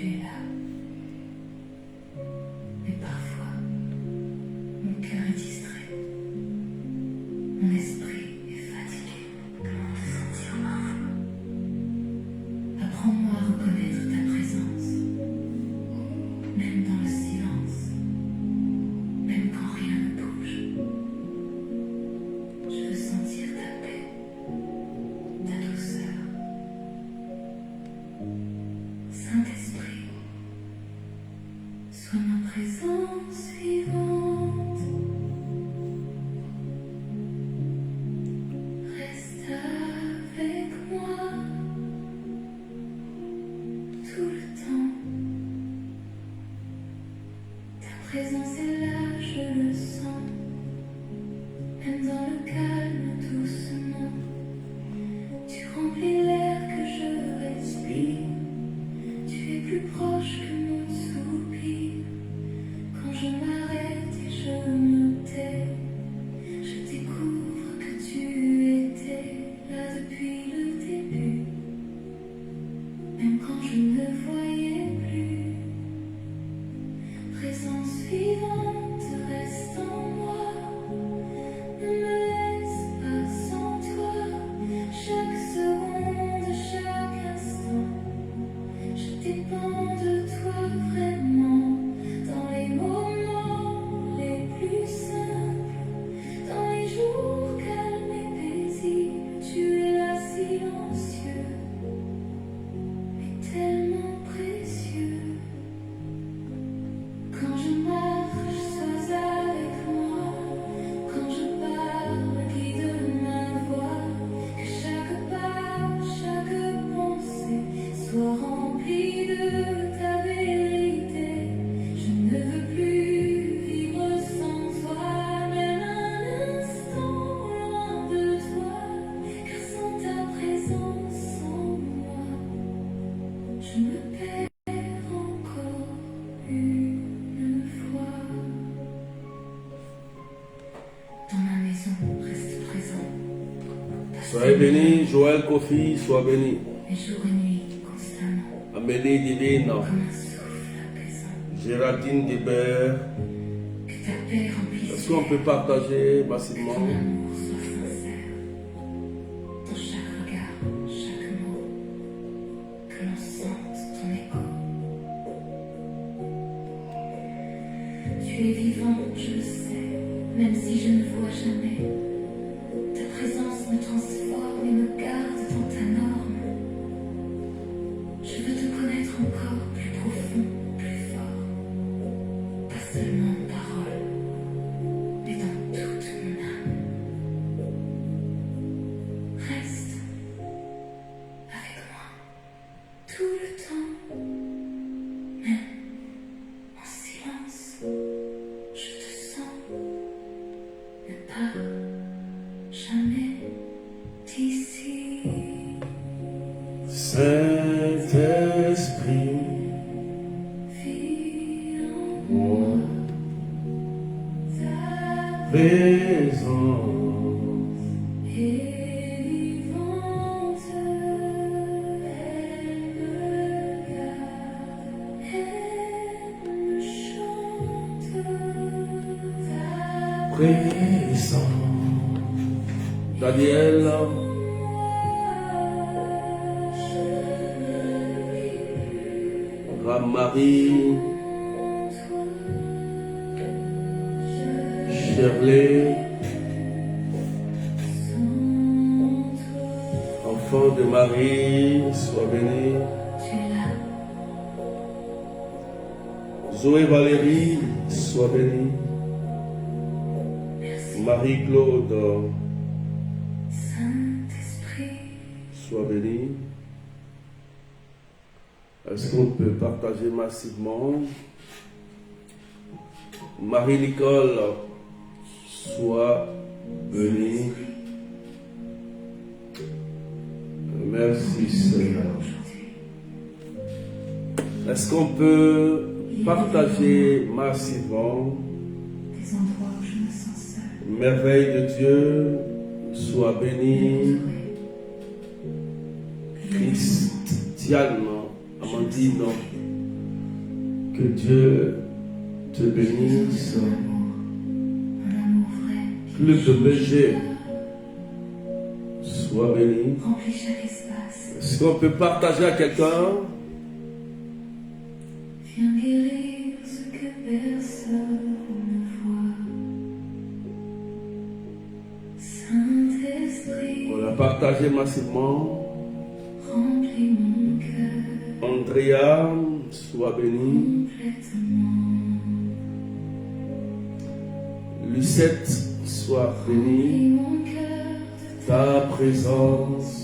es là. Mais parfois, mon cœur est distrait. Mon esprit est fatigué. Comment te sentir parfois? Apprends-moi à reconnaître ta présence, même dans le silence, même quand rien ne bouge. Je veux sentir ta paix, ta douceur. Saint-Esprit, sois ma présence vivante. Reste avec moi tout le temps. Ta présence est là, je le sens. Même dans le calme, doucement. Tu remplis l'air que je respire. Tu es plus proche que mon soupir. Quand je m'arrête et je me tais, je découvre que tu étais là depuis le début. Même quand je ne voyais plus. Présence vivante, reste en moi. Ne me laisse pas sans toi. Chaque seconde, chaque instant, je dépends de toi vraiment. Dans les moments les plus simples, dans les jours calmes et paisibles, tu es là silencieux, mais tellement précieux. Quand je marche, sois avec moi. Quand je parle, guide ma voix. Que chaque pas, chaque pensée soit remplie de ta vérité. Je ne veux plus vivre sans toi, même un instant loin de toi. Car sans ta présence en moi, je me perds encore une fois. Dans ma maison, reste présent. Soyez béni, Joël Kofi, sois béni. Les jours et nuits, constamment, Amélie Divine, comme un souffle apaisant. Géraldine Dibert. Que ta paix remplisse Est-ce qu'on peut partager ton massivement? amour soit sincère. Dans chaque regard, chaque mot, que l'on sente ton écho. Tu es vivant, je le sais, même si je ne vois jamais. Ta présence me transforme et me garde dans ta norme. Je veux te connaître encore plus profond, plus fort. Pas seulement en parole, mais dans toute mon âme. Reste avec moi tout le temps, même en silence. Je te sens, ne pars jamais d'ici. Saint-Esprit, Vis en moi ta présence, est vivante. Elle me garde, elle me chante. Ta présence. Daniel, Marie, Shirley, enfant de Marie, sois béni. Tu es là, Zoé Valérie, sois béni. merci. Marie-Claude, Saint-Esprit, sois béni. Est-ce qu'on peut partager massivement? Marie-Nicole, sois bénie. Merci Seigneur. aujourd'hui, Est-ce qu'on peut partager massivement? des endroits où je me sens seule, Merveille de Dieu, sois bénie. Christiane, Amandine, Que Dieu te bénisse. Un amour vrai. Plus de berger. Sois béni. Remplis chaque espace. Est-ce qu'on peut partager à quelqu'un? Viens guérir ce que personne ne voit. Saint-Esprit, On l'a partagé massivement. remplis mon cœur Andrea, sois béni. complètement. Lucette, sois béni. Remplis mon cœur de Ta présence.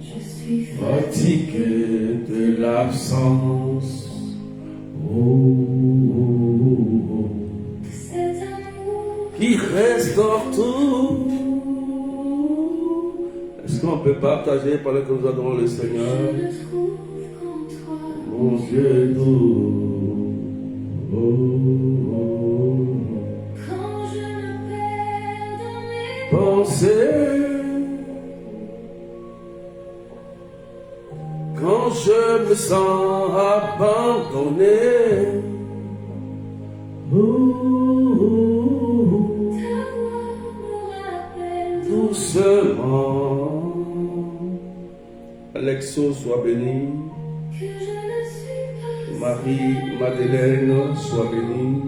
je suis Fatigué de l'absence. Oh, de cet amour. qui restaure tout. Est-ce qu'on peut partager pendant que nous adorons le Seigneur? Je ne trouve qu'en toi. Mon Dieu doux. Quand je me perds dans mes Pensez, quand je me sens abandonné, ta voix me rappelle doucement. Alexo, sois béni. que je ne suis pas Marie-Madeleine, sois bénie.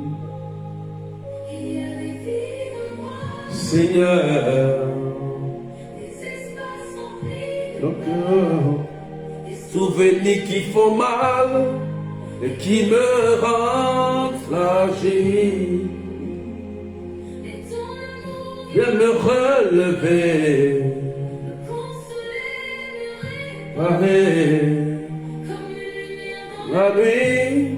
il y a des vies en moi, Seigneur, des espaces remplis, nos cœurs, souvenirs qui font mal et qui me rendent fragile. et ton amour Viens me relever, me consoler, me pareil, comme une lumière la nuit,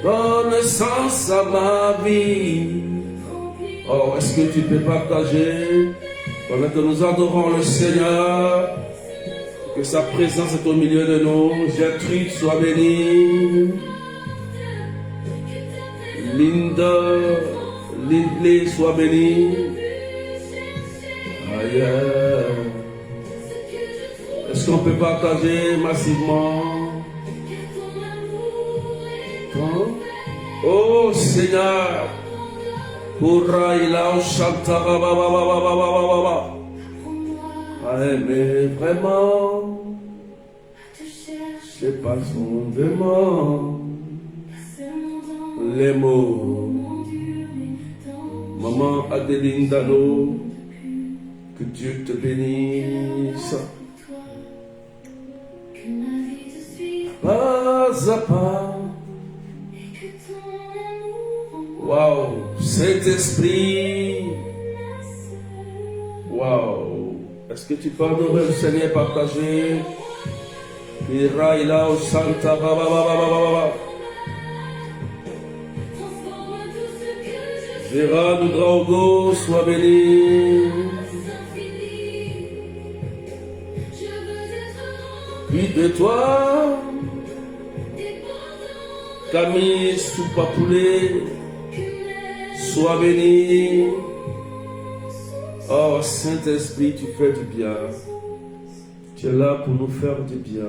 dans tu donne sens à ma vie. remplis Oh, est-ce que tu peux partager pendant que nous adorons le Seigneur, que sa présence est au milieu de nous. Gertrude, sois bénie. Linda, Lindley, sois bénie. Ailleurs. Est-ce qu'on peut partager massivement? Oh Seigneur, pour Raïla, Chantara, à aimer vraiment, c'est pas son demande, les mots. Maman Adeline Dano, que Dieu te bénisse, pas à pas. Waouh, Saint-Esprit. Waouh. Est-ce que tu peux adorer le Seigneur, partager? Iraïla au Santa Baba Baba Baba. Gérard de Drago, sois béni. Puis de toi, Camille Soupapoulet, sois béni. Oh Saint-Esprit, tu fais du bien. Tu es là pour nous faire du bien.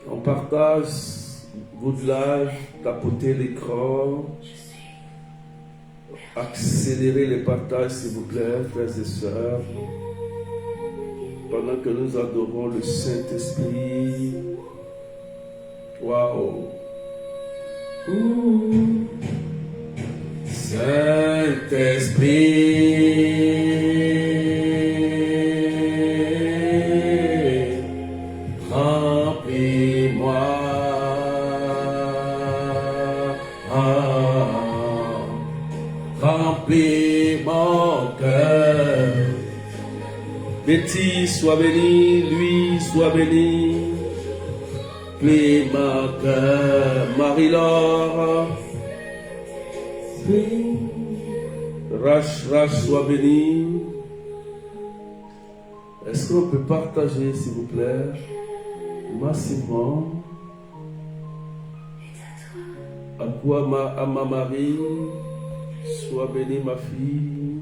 On partage votre live, tapoter l'écran, accélérer les partages s'il vous plaît, frères et sœurs. Pendant que nous adorons le Saint-Esprit. Waouh! Saint-Esprit, remplis-moi, remplis mon cœur. Betty, sois béni, lui, sois béni. Clément, Marie-Laure, Rach, sois béni. Est-ce qu'on peut partager, s'il vous plaît, massivement? À quoi à ma Marie, sois bénie, ma fille.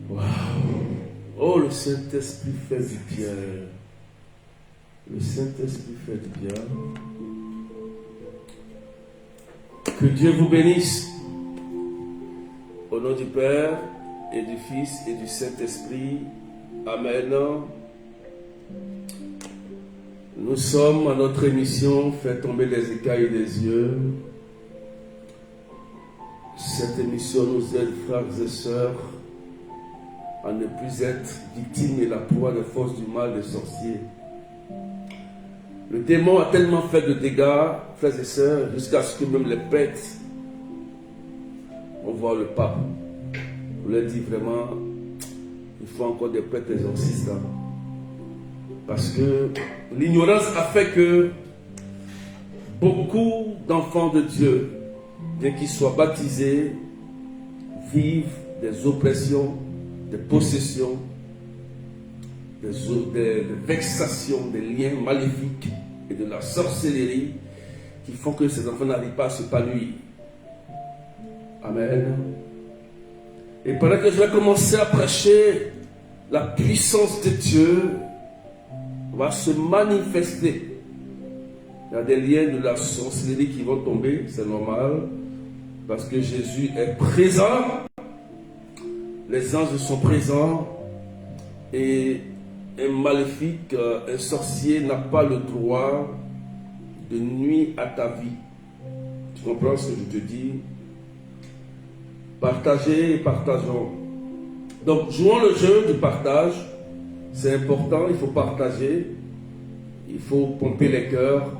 Waouh! Oh, le Saint-Esprit fait du bien. Le Saint-Esprit fait du bien. Que Dieu vous bénisse. Au nom du Père et du Fils et du Saint-Esprit. Amen. Nous sommes à notre émission Faire tomber les écailles des yeux. Cette émission nous aide, frères et sœurs, à ne plus être victimes et la proie des forces du mal, des sorciers. Le démon a tellement fait de dégâts, frères et sœurs, jusqu'à ce que même les bêtes, on voit le pape. Je vous l'ai dit vraiment, il faut encore des prêtres exorcistes. Parce que l'ignorance a fait que beaucoup d'enfants de Dieu, bien qu'ils soient baptisés, vivent des oppressions, des possessions, des vexations, des liens maléfiques et de la sorcellerie qui font que ces enfants n'arrivent pas à s'épanouir. Amen. Et pendant que je vais commencer à prêcher, la puissance de Dieu va se manifester. Il y a des liens de la sorcellerie qui vont tomber, c'est normal, parce que Jésus est présent, les anges sont présents, et un maléfique, un sorcier n'a pas le droit de nuire à ta vie. Tu comprends ce que je te dis? Partagez et partageons. Donc, jouons le jeu du partage. C'est important, il faut partager. Il faut pomper les cœurs.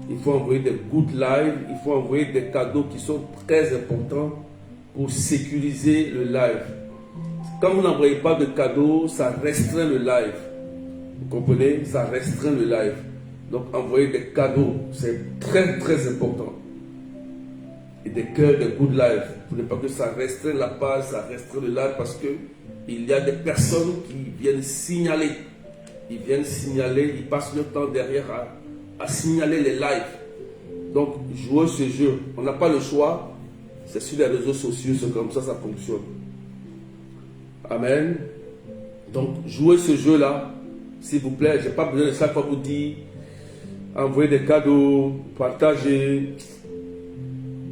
Il faut envoyer des good live. Il faut envoyer des cadeaux qui sont très importants pour sécuriser le live. Quand vous n'envoyez pas de cadeaux, ça restreint le live. Vous comprenez? Ça restreint le live. Donc, envoyer des cadeaux, c'est très très important. Et des cœurs, des good live. Pour ne pas que ça restreint la page, ça restreint le live, parce que il y a des personnes qui viennent signaler. Ils viennent signaler, ils passent leur temps derrière à signaler les lives. Donc, jouer ce jeu, on n'a pas le choix. C'est sur les réseaux sociaux, c'est comme ça fonctionne. Amen. Donc, jouez ce jeu-là, s'il vous plaît. Je n'ai pas besoin de chaque fois vous dire, envoyer des cadeaux, partager.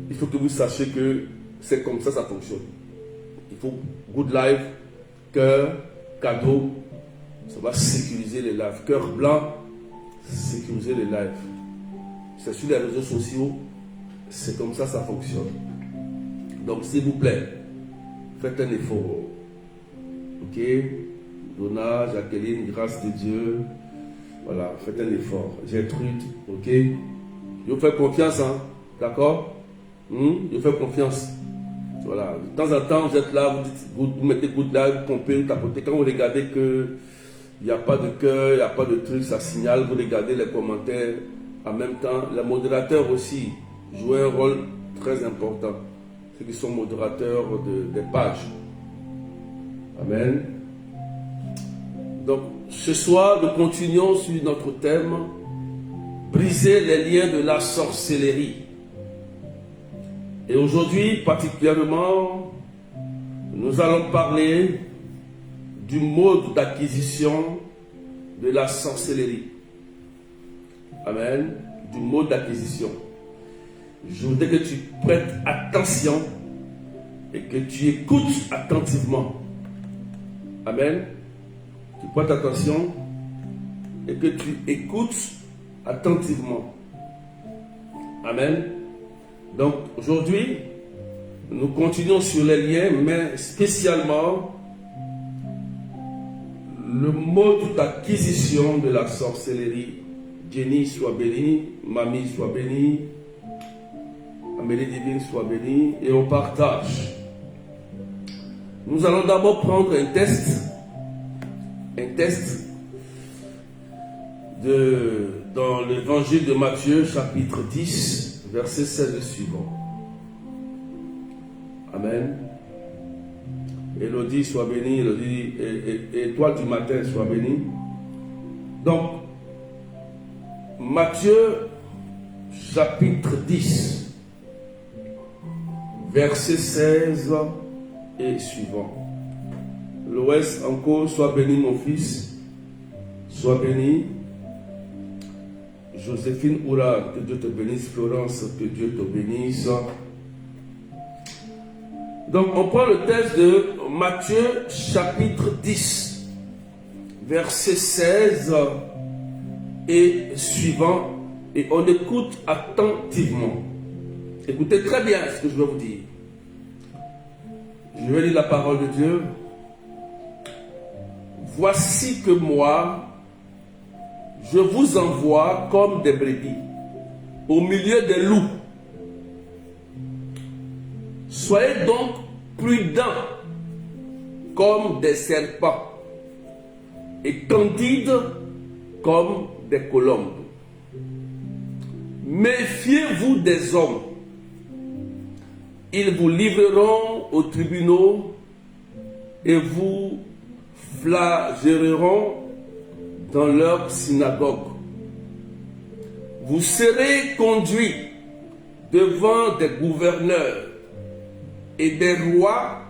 Il faut que vous sachiez que c'est comme ça fonctionne. Il faut good live, cœur, cadeau. Ça va sécuriser les lives. Cœur blanc, sécuriser les lives. C'est sur les réseaux sociaux. C'est comme ça fonctionne. Donc, s'il vous plaît, faites un effort. Ok? Donna, Jacqueline, grâce de Dieu. Voilà, faites un effort. Gertrude, ok? Je vous fais confiance, hein? D'accord? Je fais confiance. Voilà. De temps en temps, vous êtes là, vous mettez good live, vous pompez, vous tapotez. Quand vous regardez que il n'y a pas de cœur, il n'y a pas de truc, ça signale, vous regardez les commentaires. En même temps, les modérateurs aussi jouent un rôle très important. Ceux qui sont modérateurs des pages. Amen. Donc, ce soir, nous continuons sur notre thème, briser les liens de la sorcellerie. Et aujourd'hui, particulièrement, nous allons parler du mode d'acquisition de la sorcellerie. Amen. Du mode d'acquisition. Je voudrais que tu prêtes attention et que tu écoutes attentivement. Amen. Tu prêtes attention et que tu écoutes attentivement. Amen. Donc aujourd'hui, nous continuons sur les liens, mais spécialement le mode d'acquisition de la sorcellerie. Jenny soit bénie, Mamie soit bénie, Amélie Divine soit bénie, et on partage. Nous allons d'abord prendre un test dans l'évangile de Matthieu, chapitre 10, verset 16 et suivant. Amen. Élodie soit bénie, Élodie, et étoile du matin soit bénie. Donc, Matthieu, chapitre 10, verset 16 et suivant. l'Ouest encore, sois béni mon fils, sois béni. Joséphine Oura, que Dieu te bénisse. Florence, que Dieu te bénisse. Donc on prend le texte de Matthieu chapitre 10, verset 16 et suivant, et on écoute attentivement. Écoutez très bien ce que je vais vous dire. Je vais lire la parole de Dieu. Voici que moi, je vous envoie comme des brebis au milieu des loups. Soyez donc prudents comme des serpents et candides comme des colombes. Méfiez-vous des hommes. Ils vous livreront aux tribunaux et vous flagelleront dans leur synagogue. Vous serez conduits devant des gouverneurs et des rois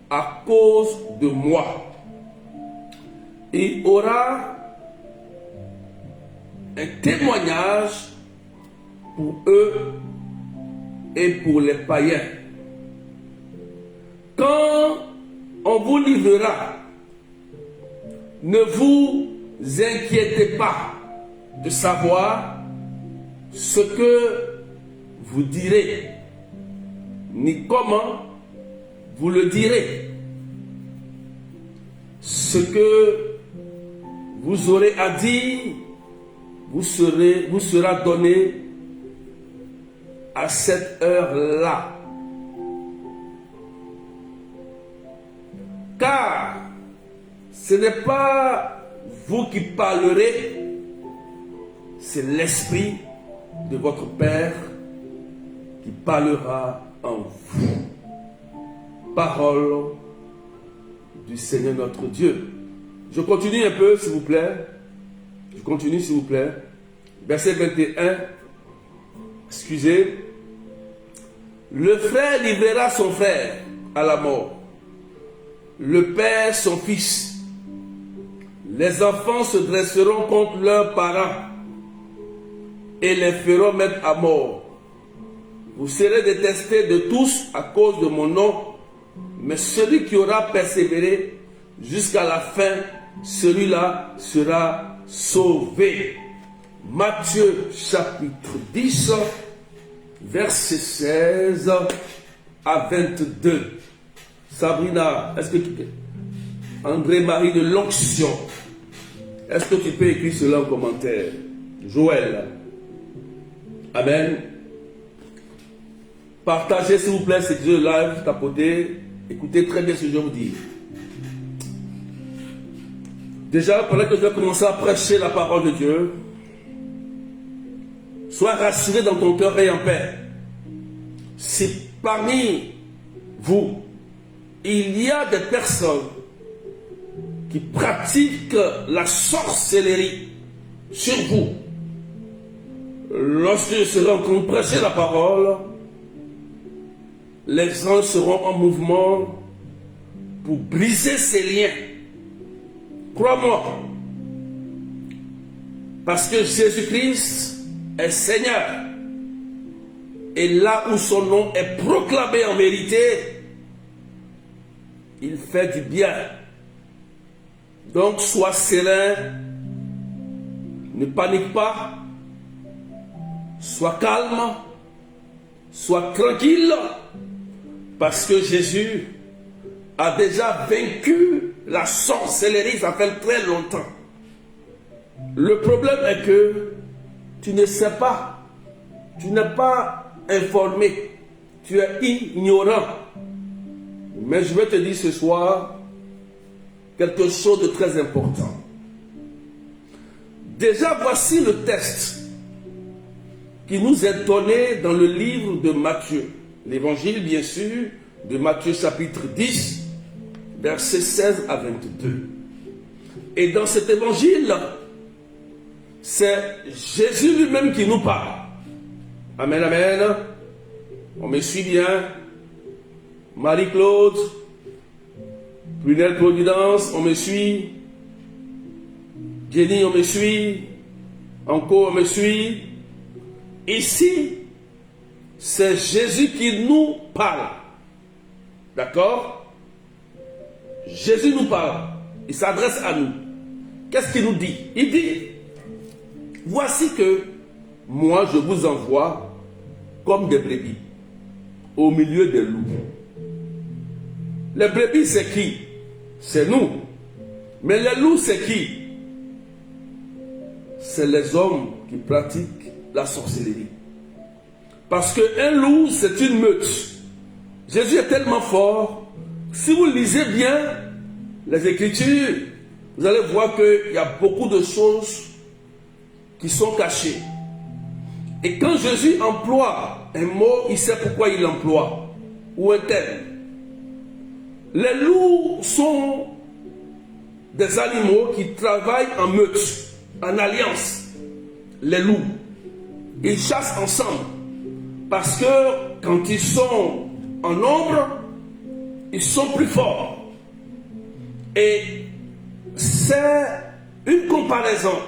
à cause de moi. Il y aura un témoignage pour eux et pour les païens. Quand on vous livrera, ne vous inquiétez pas de savoir ce que vous direz, ni comment vous le direz. Ce que vous aurez à dire vous sera donné à cette heure-là. Car ce n'est pas vous qui parlerez, c'est l'Esprit de votre Père qui parlera en vous. Parole du Seigneur notre Dieu. Je continue un peu, s'il vous plaît. Je continue, s'il vous plaît. Verset 21. Excusez. Le frère livrera son frère à la mort. Le père son fils. Les enfants se dresseront contre leurs parents et les feront mettre à mort. Vous serez détestés de tous à cause de mon nom, mais celui qui aura persévéré jusqu'à la fin, celui-là sera sauvé. Matthieu chapitre 10, verset 16 à 22. Sabrina, est-ce que André-Marie de l'Onction, est-ce que tu peux écrire cela en commentaire? Joël. Amen. Partagez s'il vous plaît ces deux lives, tapotez. Écoutez très bien ce que je vous dis. Déjà, pendant que je vais commencer à prêcher la parole de Dieu, sois rassuré dans ton cœur et en paix. Si parmi vous, il y a des personnes qui pratiquent la sorcellerie sur vous, lorsque je serai en train de prêcher la parole, les gens seront en mouvement pour briser ces liens. Crois-moi. Parce que Jésus-Christ est Seigneur. Et là où son nom est proclamé en vérité, il fait du bien. Donc sois serein. Ne panique pas. Sois calme. Sois tranquille. Parce que Jésus a déjà vaincu la sorcellerie, ça fait très longtemps. Le problème est que tu ne sais pas, tu n'es pas informé, tu es ignorant. Mais je vais te dire ce soir quelque chose de très important. Déjà, voici le texte qui nous est donné dans le livre de Matthieu. L'évangile, bien sûr, de Matthieu chapitre 10, versets 16 à 22. Et dans cet évangile, c'est Jésus lui-même qui nous parle. Amen, amen. On me suit bien. Marie-Claude, Prunelle Providence, on me suit. Jenny, on me suit. Encore, on me suit. Ici, c'est Jésus qui nous parle. D'accord? Jésus nous parle. Il s'adresse à nous. Qu'est-ce qu'il nous dit? Il dit, voici que moi je vous envoie comme des brebis au milieu des loups. Les brebis c'est qui? C'est nous. Mais les loups c'est qui? C'est les hommes qui pratiquent la sorcellerie. Parce qu'un loup c'est une meute. Jésus est tellement fort. Si vous lisez bien les Écritures, vous allez voir qu'il y a beaucoup de choses qui sont cachées. Et quand Jésus emploie un mot, il sait pourquoi il l'emploie. Ou un terme. Les loups sont des animaux qui travaillent en meute, en alliance. Les loups. Ils chassent ensemble. Parce que quand ils sont en nombre, ils sont plus forts. Et c'est une comparaison.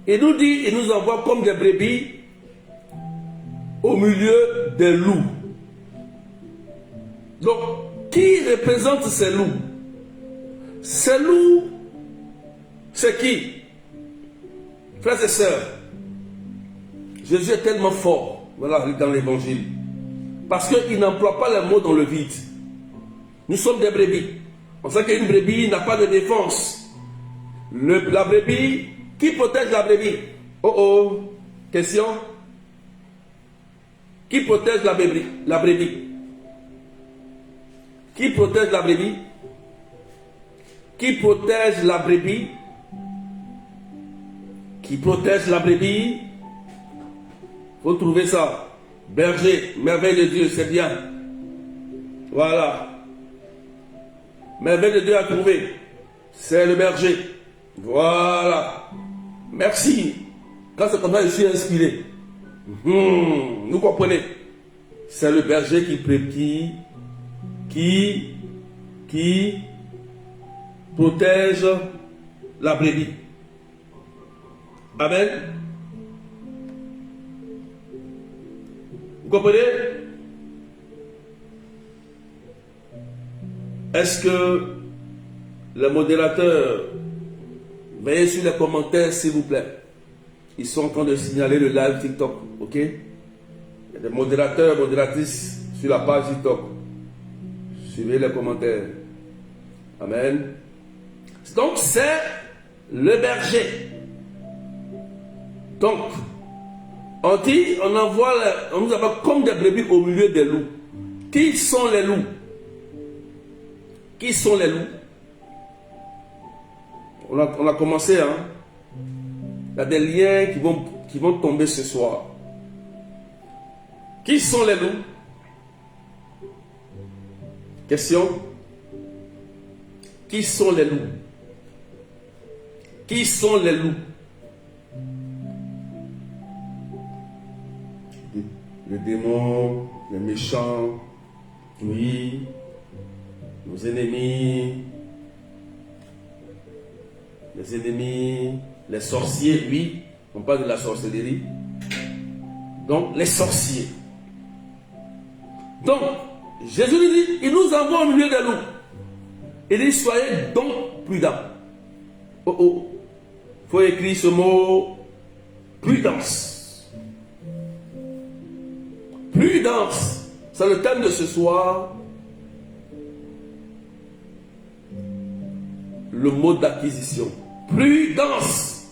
Il nous dit, il nous envoie comme des brebis au milieu des loups. Donc, qui représente ces loups? Ces loups, c'est qui? Frères et sœurs, Jésus est tellement fort, voilà, dans l'évangile, parce qu'il n'emploie pas les mots dans le vide. Nous sommes des brebis. On sait qu'une brebis n'a pas de défense. La brebis, qui protège la brebis? Oh oh, question. Qui protège la brebis? La brebis. Qui protège la brebis? Qui protège la brebis? Qui protège la brebis? Faut trouver ça. Berger, merveille de Dieu, c'est bien. Voilà. Merveille de Dieu à trouver. C'est le berger. Voilà. Merci. Quand c'est comme ça, je suis inspiré. Vous comprenez? C'est le berger qui protège la brebis. Amen. Vous comprenez? Est-ce que les modérateurs, veillez sur les commentaires s'il vous plaît. Ils sont en train de signaler le live TikTok, ok? Il y a des modérateurs, modératrices sur la page TikTok. Suivez les commentaires. Amen. Donc c'est le berger. Donc, on dit, on nous envoie comme des brebis au milieu des loups. Qui sont les loups? Qui sont les loups? On a commencé, hein? Il y a des liens qui vont tomber ce soir. Qui sont les loups? Question. Qui sont les loups? Qui sont les loups? Le démon, les méchants, oui, nos ennemis, les sorciers, oui, on parle de la sorcellerie. Donc, les sorciers. Donc, Jésus lui dit, il nous envoie au milieu des loups. Il dit, soyez donc prudents. Oh oh, il faut écrire ce mot, prudence. Prudence, c'est le thème de ce soir. Le mot d'acquisition. Prudence.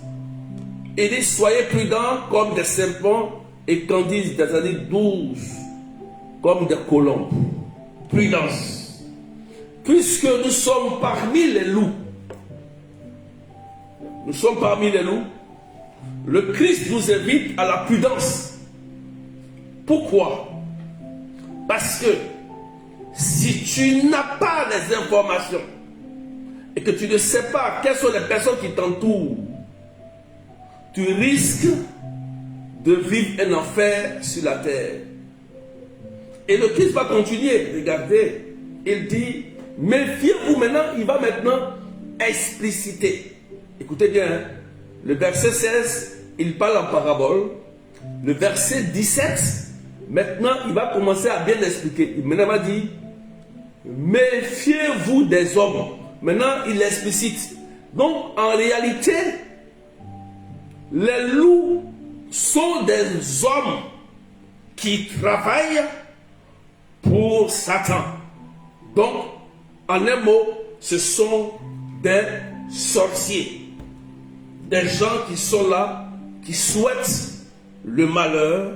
Il dit, soyez prudents comme des serpents et candides, c'est-à-dire douces, comme des colombes. Prudence. Puisque nous sommes parmi les loups. Nous sommes parmi les loups. Le Christ nous invite à la prudence. Pourquoi? Parce que si tu n'as pas les informations et que tu ne sais pas quelles sont les personnes qui t'entourent, tu risques de vivre un enfer sur la terre. Et le Christ va continuer. Regardez, il dit, Méfiez-vous maintenant, il va maintenant expliciter. Écoutez bien, hein. Le verset 16, il parle en parabole. Le verset 17, maintenant, il va commencer à bien expliquer. Maintenant, il va dire, méfiez-vous des hommes. Maintenant, il explicite. Donc, en réalité, les loups sont des hommes qui travaillent pour Satan. Donc, en un mot, ce sont des sorciers. Des gens qui sont là, qui souhaitent le malheur,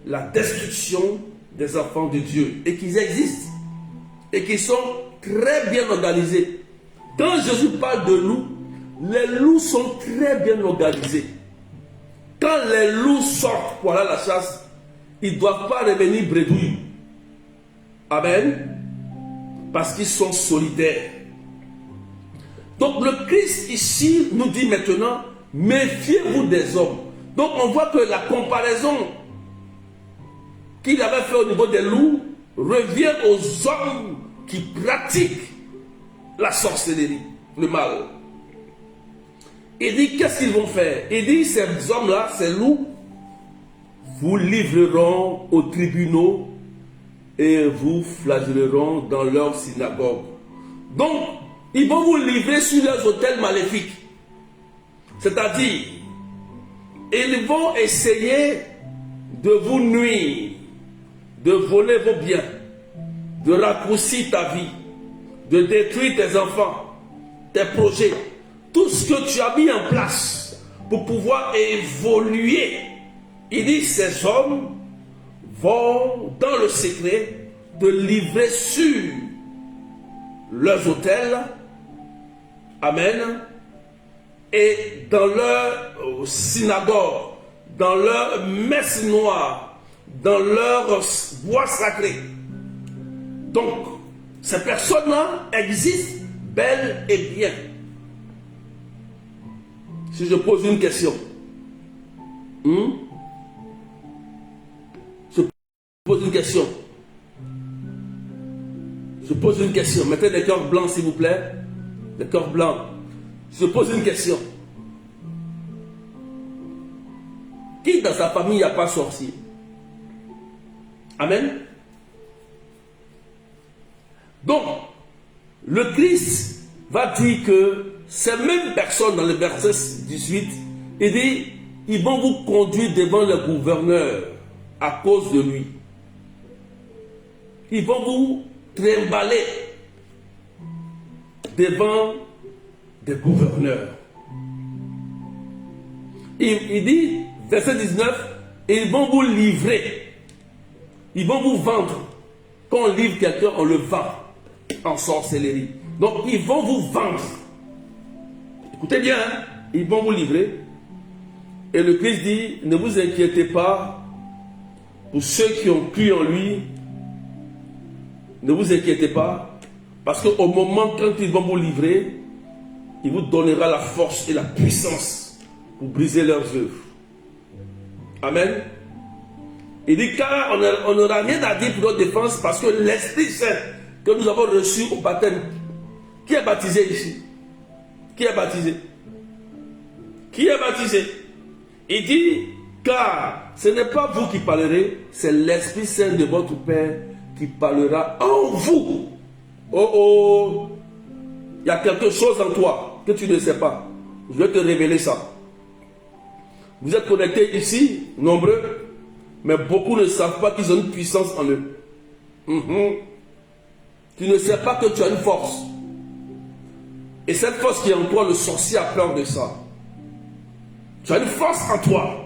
la destruction des enfants de Dieu. Et qu'ils existent. Et qui sont très bien organisés. Quand Jésus parle de loups, les loups sont très bien organisés. Quand les loups sortent pour aller à la chasse, ils ne doivent pas revenir bredouilles. Amen. Parce qu'ils sont solidaires. Donc le Christ ici nous dit maintenant, méfiez-vous des hommes. Donc on voit que la comparaison qu'il avait fait au niveau des loups revient aux hommes qui pratiquent la sorcellerie, le mal. Il dit, qu'est-ce qu'ils vont faire? Il dit, ces hommes-là, ces loups, vous livreront aux tribunaux et vous flagelleront dans leurs synagogues. Donc, ils vont vous livrer sur leurs autels maléfiques. C'est-à-dire, ils vont essayer de vous nuire, de voler vos biens, de raccourcir ta vie, de détruire tes enfants, tes projets, tout ce que tu as mis en place pour pouvoir évoluer. Il dit, ces hommes vont dans le secret te livrer sur leurs autels, amen, et dans leur synagogue, dans leur messe noire, dans leur bois sacré. Donc, ces personnes-là existent bel et bien. Si je pose une question, je pose une question. Je pose une question. Mettez des cœurs blancs, s'il vous plaît. Des cœurs blancs. Je pose une question. Qui dans sa famille n'a pas sorcier? Amen. Donc, le Christ va dire que ces mêmes personnes, dans le verset 18, il dit, ils vont vous conduire devant le gouverneur à cause de lui. Ils vont vous trimballer devant des gouverneurs. Il dit, verset 19, ils vont vous livrer. Ils vont vous vendre. Quand on livre quelqu'un, on le vend en sorcellerie. Donc, ils vont vous vendre. Écoutez bien, hein? Ils vont vous livrer. Et le Christ dit, ne vous inquiétez pas pour ceux qui ont cru en lui. Ne vous inquiétez pas. Parce qu'au moment quand ils vont vous livrer, il vous donnera la force et la puissance pour briser leurs œuvres. Amen. Il dit, car on n'aura rien à dire pour notre défense parce que l'Esprit Saint que nous avons reçu au baptême, qui est baptisé ici? Qui est baptisé? Qui est baptisé? Il dit, car ce n'est pas vous qui parlerez, c'est l'Esprit Saint de votre Père qui parlera en vous. Oh oh, il y a quelque chose en toi que tu ne sais pas. Je vais te révéler ça. Vous êtes connectés ici, nombreux, mais beaucoup ne savent pas qu'ils ont une puissance en eux. Tu ne sais pas que tu as une force. Et cette force qui est en toi, le sorcier a peur de ça. Tu as une force en toi.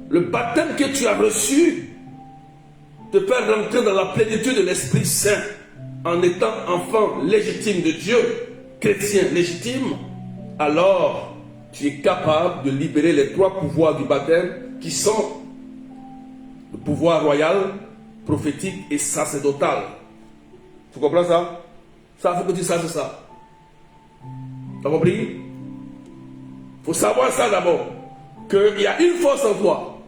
Le baptême que tu as reçu te fait rentrer dans la plénitude de l'Esprit Saint en étant enfant légitime de Dieu, chrétien légitime. Alors, tu es capable de libérer les trois pouvoirs du baptême qui sont le pouvoir royal, prophétique et sacerdotal. Tu comprends ça? Ça, il faut que tu saches ça. Tu as compris? Il faut savoir ça d'abord. Qu'il y a une force en toi.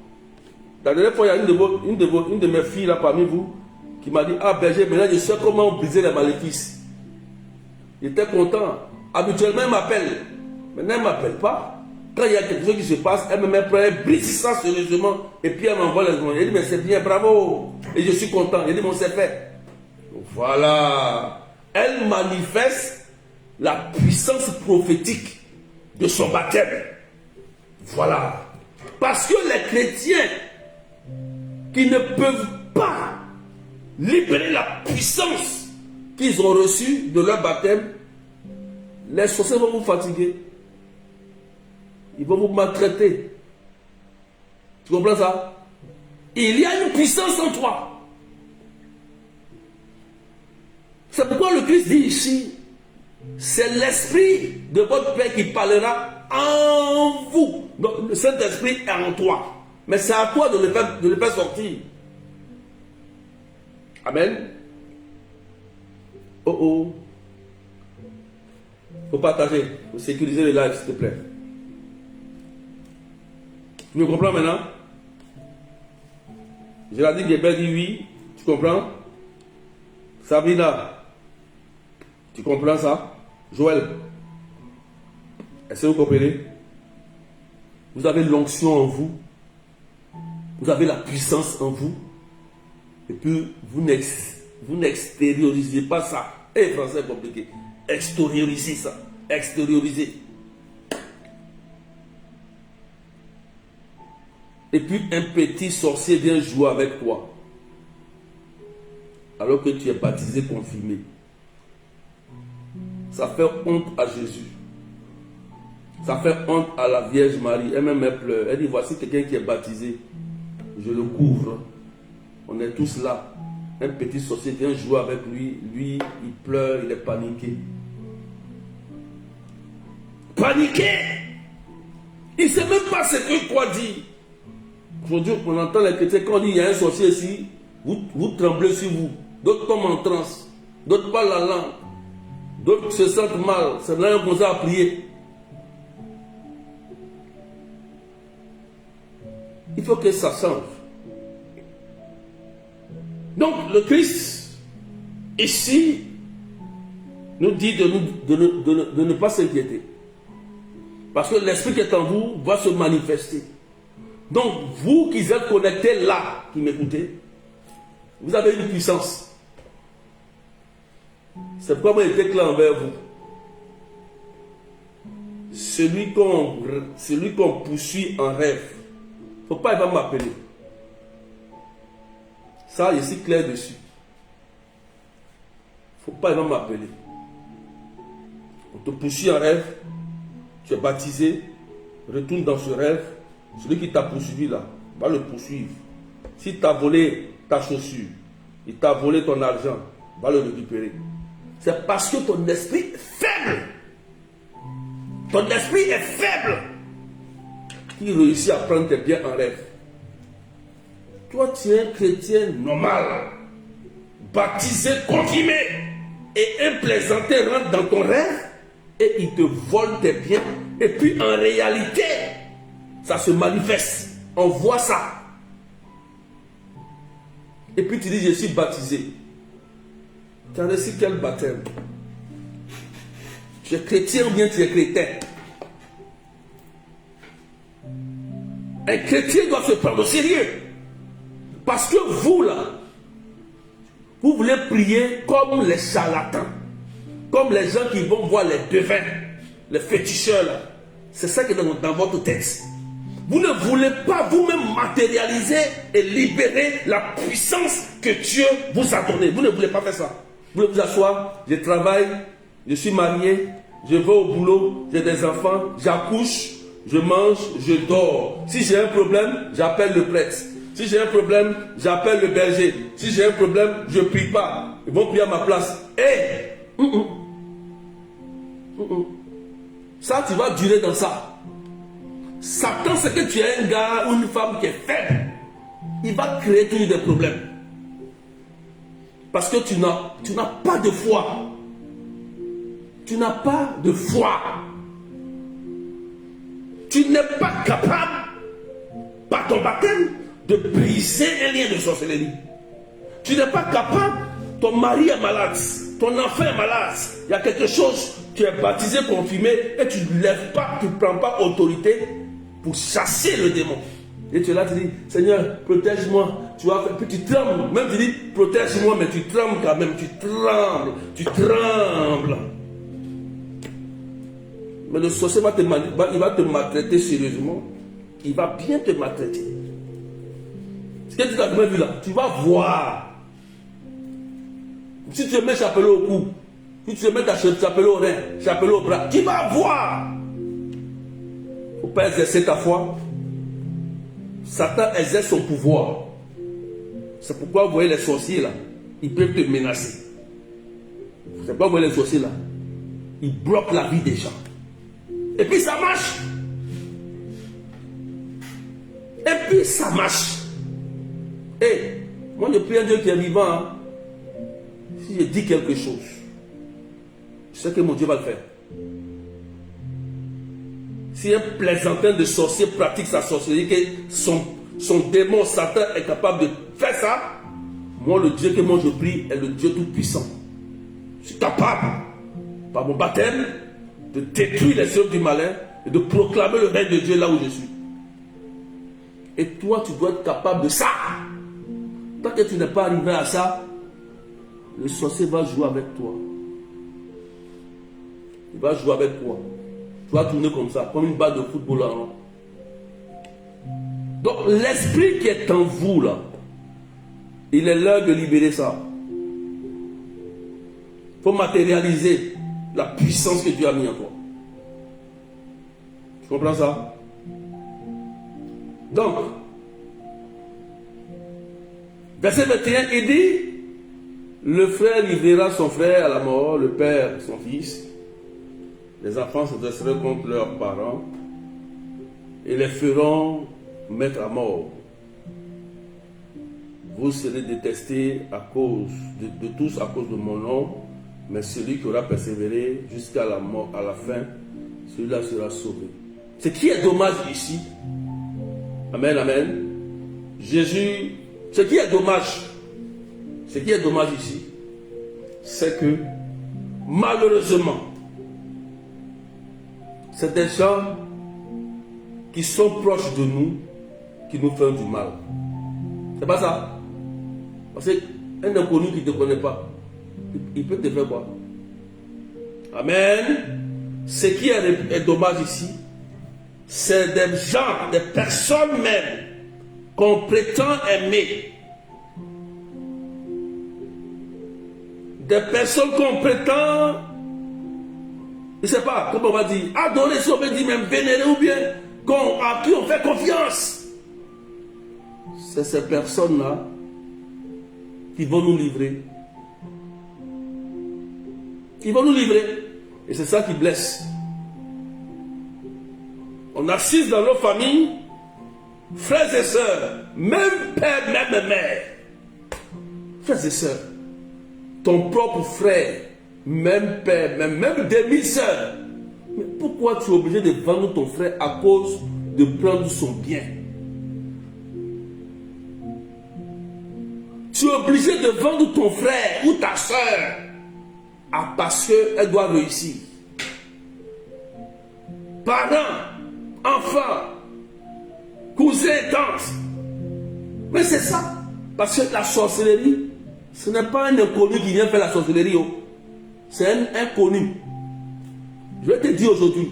La dernière fois, il y a une de mes filles là parmi vous qui m'a dit, ah berger, maintenant je sais comment briser les maléfices. J'étais content. Habituellement, elle m'appelle. Maintenant, elle ne m'appelle pas. Quand il y a quelque chose qui se passe, elle me met elle brise ça sérieusement. Et puis elle m'envoie les noms. Elle dit, mais c'est bien, bravo. Et je suis content. Elle dit, bon, c'est fait. Voilà. Elle manifeste la puissance prophétique de son baptême. Voilà. Parce que les chrétiens qui ne peuvent pas libérer la puissance qu'ils ont reçue de leur baptême, les sorciers vont vous fatiguer. Ils vont vous maltraiter. Tu comprends ça? Il y a une puissance en toi. C'est pourquoi le Christ dit ici, c'est l'Esprit de votre Père qui parlera en vous. Donc le Saint-Esprit est en toi. Mais c'est à toi de le faire sortir. Amen. Oh oh. Il faut partager. Il faut sécuriser le live, s'il te plaît. Tu me comprends maintenant? Géraldine Guébert dit oui. Tu comprends? Sabrina, tu comprends ça? Joël, est-ce que vous comprenez? Vous avez l'onction en vous. Vous avez la puissance en vous. Et puis, vous n'extériorisez pas ça. Et français compliqué. Extériorisez ça. Extériorisez. Et puis, un petit sorcier vient jouer avec toi. Alors que tu es baptisé, confirmé. Ça fait honte à Jésus. Ça fait honte à la Vierge Marie. Elle-même elle pleure. Elle dit, voici quelqu'un qui est baptisé. Je le couvre. On est tous là. Un petit sorcier vient jouer avec lui. Lui, il pleure, il est paniqué. Paniqué! Il ne sait même pas ce que quoi dire. Aujourd'hui, on entend les chrétiens quand on dit il y a un sorcier ici, vous tremblez sur vous. D'autres tombent en transe. D'autres parlent la langue. D'autres se sentent mal. C'est là qu'on commence à prier. Il faut que ça change. Donc, le Christ, ici, nous dit de ne pas s'inquiéter. Parce que l'Esprit qui est en vous va se manifester. Donc, vous qui êtes connectés là, qui m'écoutez, vous avez une puissance. C'est pourquoi moi j'étais clair envers vous. Celui qu'on poursuit en rêve, il ne faut pas, il va m'appeler. Ça, je suis clair dessus. Il ne faut pas, il va m'appeler. On te poursuit en rêve, tu es baptisé, retourne dans ce rêve. Celui qui t'a poursuivi là, va le poursuivre. Si tu as volé ta chaussure, il t'a volé ton argent, va le récupérer. C'est parce que ton esprit est faible. Ton esprit est faible. Qui réussit à prendre tes biens en rêve. Toi, tu es un chrétien normal, baptisé, confirmé, et un plaisantin rentre dans ton rêve et il te vole tes biens. Et puis en réalité, ça se manifeste. On voit ça. Et puis tu dis, je suis baptisé. Tu as reçu quel baptême? Tu es chrétien ou bien tu es chrétien? Un chrétien doit se prendre au sérieux. Parce que vous là, vous voulez prier comme les charlatans. Comme les gens qui vont voir les devins, les féticheurs là. C'est ça qui est dans votre tête. Vous ne voulez pas vous-même matérialiser et libérer la puissance que Dieu vous a donnée. Vous ne voulez pas faire ça. Vous voulez vous asseoir, je travaille, je suis marié, je vais au boulot, j'ai des enfants, j'accouche, je mange, je dors. Si j'ai un problème, j'appelle le prêtre. Si j'ai un problème, j'appelle le berger. Si j'ai un problème, je ne prie pas. Ils vont prier à ma place. Ça, tu vas durer dans ça. Satan, c'est que tu es un gars ou une femme qui est faible. Il va créer toujours des problèmes. Parce que tu n'as pas de foi. Tu n'as pas de foi. Tu n'es pas capable, par ton baptême, de briser un lien de sorcellerie. Tu n'es pas capable, ton mari est malade. ton enfant est malade, il y a quelque chose, tu es baptisé, confirmé, et tu ne lèves pas, tu ne prends pas autorité pour chasser le démon. Et tu es là, tu dis, Seigneur, protège-moi. Tu vas faire, puis tu trembles. Même tu dis, protège-moi, mais tu trembles quand même. Tu trembles. Tu trembles. Mais le sorcier il va te maltraiter sérieusement. Il va bien te maltraiter. Ce que tu as même vu là, tu vas voir. Si tu te mets chapelet au cou, si tu te mets chapelet au rein, chapelet au bras, tu vas voir. Il ne faut pas exercer ta foi. Satan exerce son pouvoir. C'est pourquoi vous voyez les sorciers là, ils peuvent te menacer. C'est pourquoi vous voyez les sorciers là, ils bloquent la vie des gens. Et puis ça marche. Et puis ça marche. Et moi je prie un Dieu qui est vivant. Hein. Si je dis quelque chose, je sais que mon Dieu va le faire. Si un plaisantin de sorcier pratique sa sorcellerie, que son démon Satan est capable de faire ça, moi le Dieu que moi je prie est le Dieu tout-puissant. Je suis capable, par mon baptême, de détruire les œuvres du malin et de proclamer le règne de Dieu là où je suis. Et toi tu dois être capable de ça. Tant que tu n'es pas arrivé à ça, le sorcier va jouer avec toi. Il va jouer avec toi. Tu vas tourner comme ça, comme une balle de football en rond. Donc l'esprit qui est en vous là, il est l'heure de libérer ça. Il faut matérialiser la puissance que Dieu a mis en toi. Tu comprends ça? Donc, verset 21, il dit, le frère livrera son frère à la mort, le père son fils. Les enfants se dresseraient contre leurs parents et les feront mettre à mort. Vous serez détestés à cause de tous à cause de mon nom, mais celui qui aura persévéré jusqu'à la mort, à la fin, celui-là sera sauvé. Ce qui est dommage ici, amen, amen, Jésus, ce qui est dommage ici, c'est que malheureusement, c'est des gens qui sont proches de nous qui nous font du mal. C'est pas ça. Parce qu'un inconnu qui ne te connaît pas, il peut te faire quoi? Amen. Ce qui est dommage ici, c'est des gens, des personnes même qu'on prétend aimer. Des personnes qu'on prétend, je ne sais pas, comment on va dire, adorer, si on veut dire même vénérer ou bien à qui on fait confiance. C'est ces personnes-là qui vont nous livrer. Ils vont nous livrer. Et c'est ça qui blesse. On assiste dans nos familles, frères et sœurs, même père, même mère. Frères et sœurs, ton propre frère, même père, même demi-sœur. Mais pourquoi tu es obligé de vendre ton frère à cause de prendre son bien? Tu es obligé de vendre ton frère ou ta sœur parce qu'elle doit réussir. Parents, enfants, cousins, tantes. Mais c'est ça. Parce que la sorcellerie, ce n'est pas un inconnu qui vient faire la sorcellerie. Oh. C'est un inconnu. Je vais te dire aujourd'hui,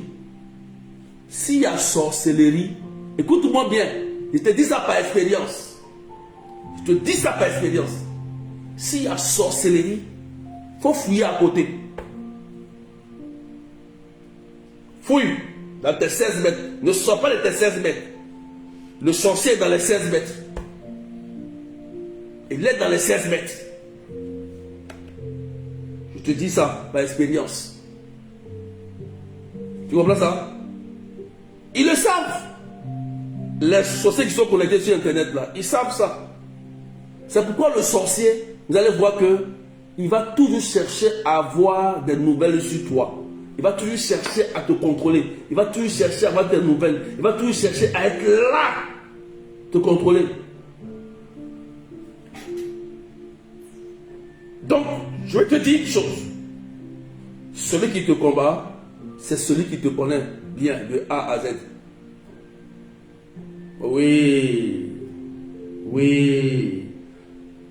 s'il y a sorcellerie, écoute-moi bien, je te dis ça par expérience. Je te dis ça par expérience. S'il y a sorcellerie, il faut fouiller à côté. Fouille dans tes 16 mètres. Ne sors pas de tes 16 mètres. Le sorcier est dans les 16 mètres. Il est dans les 16 mètres. Je te dis ça par expérience. Tu comprends ça? Ils le savent. Les sorciers qui sont connectés sur Internet là, ils savent ça. C'est pourquoi le sorcier, vous allez voir que il va toujours chercher à avoir des nouvelles sur toi. Il va toujours chercher à te contrôler. Il va toujours chercher à avoir des nouvelles. Il va toujours chercher à être là, te contrôler. Donc, Je vais te dire une chose. Celui qui te combat, c'est celui qui te connaît bien, de A à Z. Oui. Oui.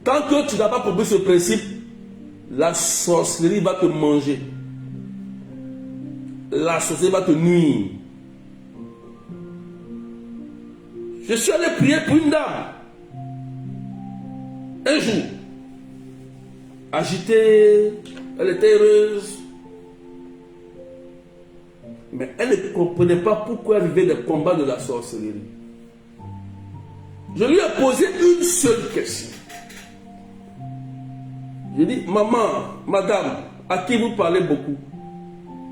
Tant que tu n'as pas compris ce principe, la sorcellerie va te manger. La sorcellerie va te nuire. Je suis allé prier pour une dame. Un jour, agitée, elle était heureuse. Mais elle ne comprenait pas pourquoi arrivaient les combats de la sorcellerie. Je lui ai posé une seule question. J'ai dit, maman, madame, à qui vous parlez beaucoup?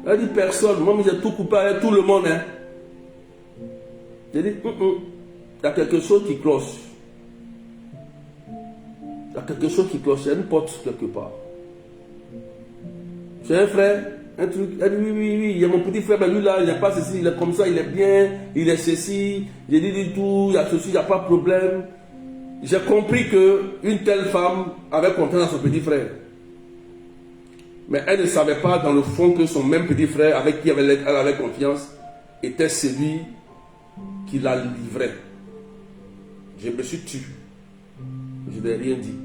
Elle a dit, personne. Moi, j'ai tout coupé avec tout le monde. Hein. J'ai dit, il y a quelque chose qui cloche. Il y a quelque chose qui cloche. Il y a une porte quelque part. J'ai un frère, un truc. Elle dit, oui, il y a mon petit frère, mais lui là, il n'est pas ceci, il est comme ça, il est bien, il est ceci. J'ai dit du tout, il y a ceci, il n'y a pas de problème. J'ai compris qu'une telle femme avait confiance dans son petit frère. Mais elle ne savait pas dans le fond que son même petit frère, avec qui elle avait confiance, était celui qui la livrait. Je me suis tué. Je n'ai rien dit.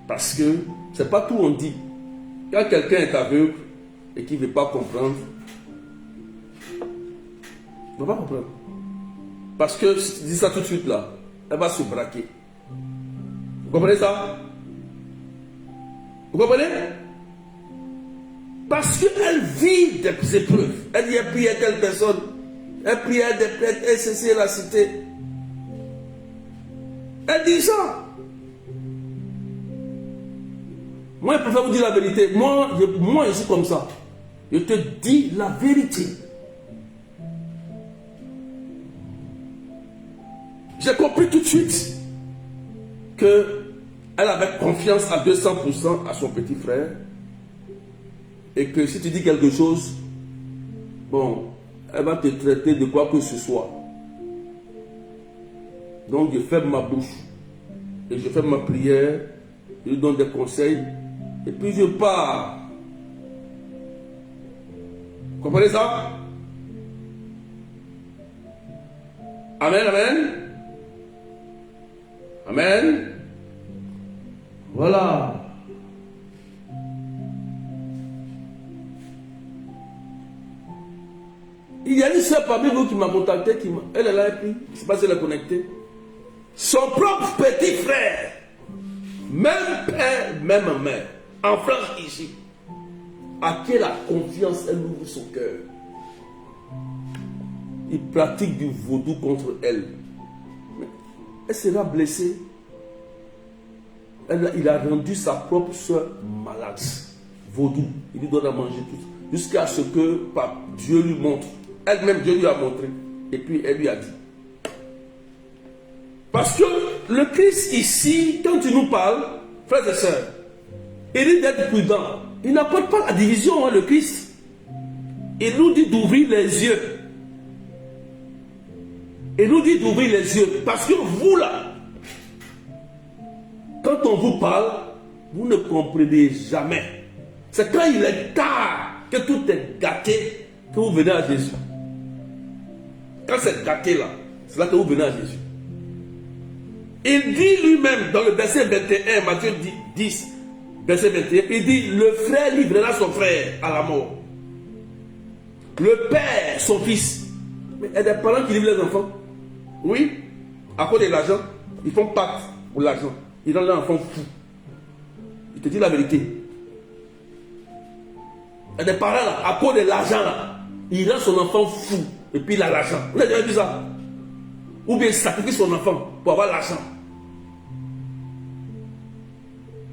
Parce que ce n'est pas tout on dit. Quand quelqu'un est aveugle et qui ne veut pas comprendre, il ne va pas comprendre. Parce que si tu dis ça tout de suite là, elle va se braquer. Vous comprenez ça? Vous comprenez? Parce qu'elle vit des épreuves. Elle dit, elle prie à telle personne. Elle prie à des prêtres. Elle ceci, la cité. Elle dit ça. Moi, je préfère vous dire la vérité. Moi, je suis comme ça. Je te dis la vérité. J'ai compris tout de suite qu'elle avait confiance à 200% à son petit frère. Et que si tu dis quelque chose, bon, elle va te traiter de quoi que ce soit. Donc je ferme ma bouche. Et je fais ma prière. Je lui donne des conseils. Et puis je pars. Vous comprenez ça? Amen, amen. Amen. Voilà. Il y a une soeur parmi vous qui m'a contacté, elle a appris, je ne sais pas si elle est connectée. Son propre petit frère, même père, même mère, en France ici, à qui elle a confiance, elle ouvre son cœur. Il pratique du vaudou contre elle. Elle sera blessée. Il a rendu sa propre soeur malade. Vaudou. Il lui donne à manger tout. Jusqu'à ce que Dieu lui montre. Elle-même, Dieu lui a montré. Et puis elle lui a dit. Parce que le Christ ici, quand tu nous parles, frères et sœurs, il dit d'être prudent. Il n'apporte pas la division, hein, le Christ. Il nous dit d'ouvrir les yeux. Il nous dit d'ouvrir les yeux. Parce que vous là, quand on vous parle, vous ne comprenez jamais. C'est quand il est tard, que tout est gâté, que vous venez à Jésus. Quand c'est gâté là, c'est là que vous venez à Jésus. Il dit lui-même dans le verset 21, Matthieu 10, verset 21, il dit, le frère livrera son frère à la mort. Le père, son fils. Mais il y a des parents qui livrent les enfants. Oui, à cause de l'argent, ils font pacte pour l'argent. Ils rendent l'enfant fou. Je te dis la vérité. Il y a des parents là, à cause de l'argent là, il rend son enfant fou et puis il a l'argent. Vous avez déjà vu ça? Ou bien il sacrifie son enfant pour avoir l'argent.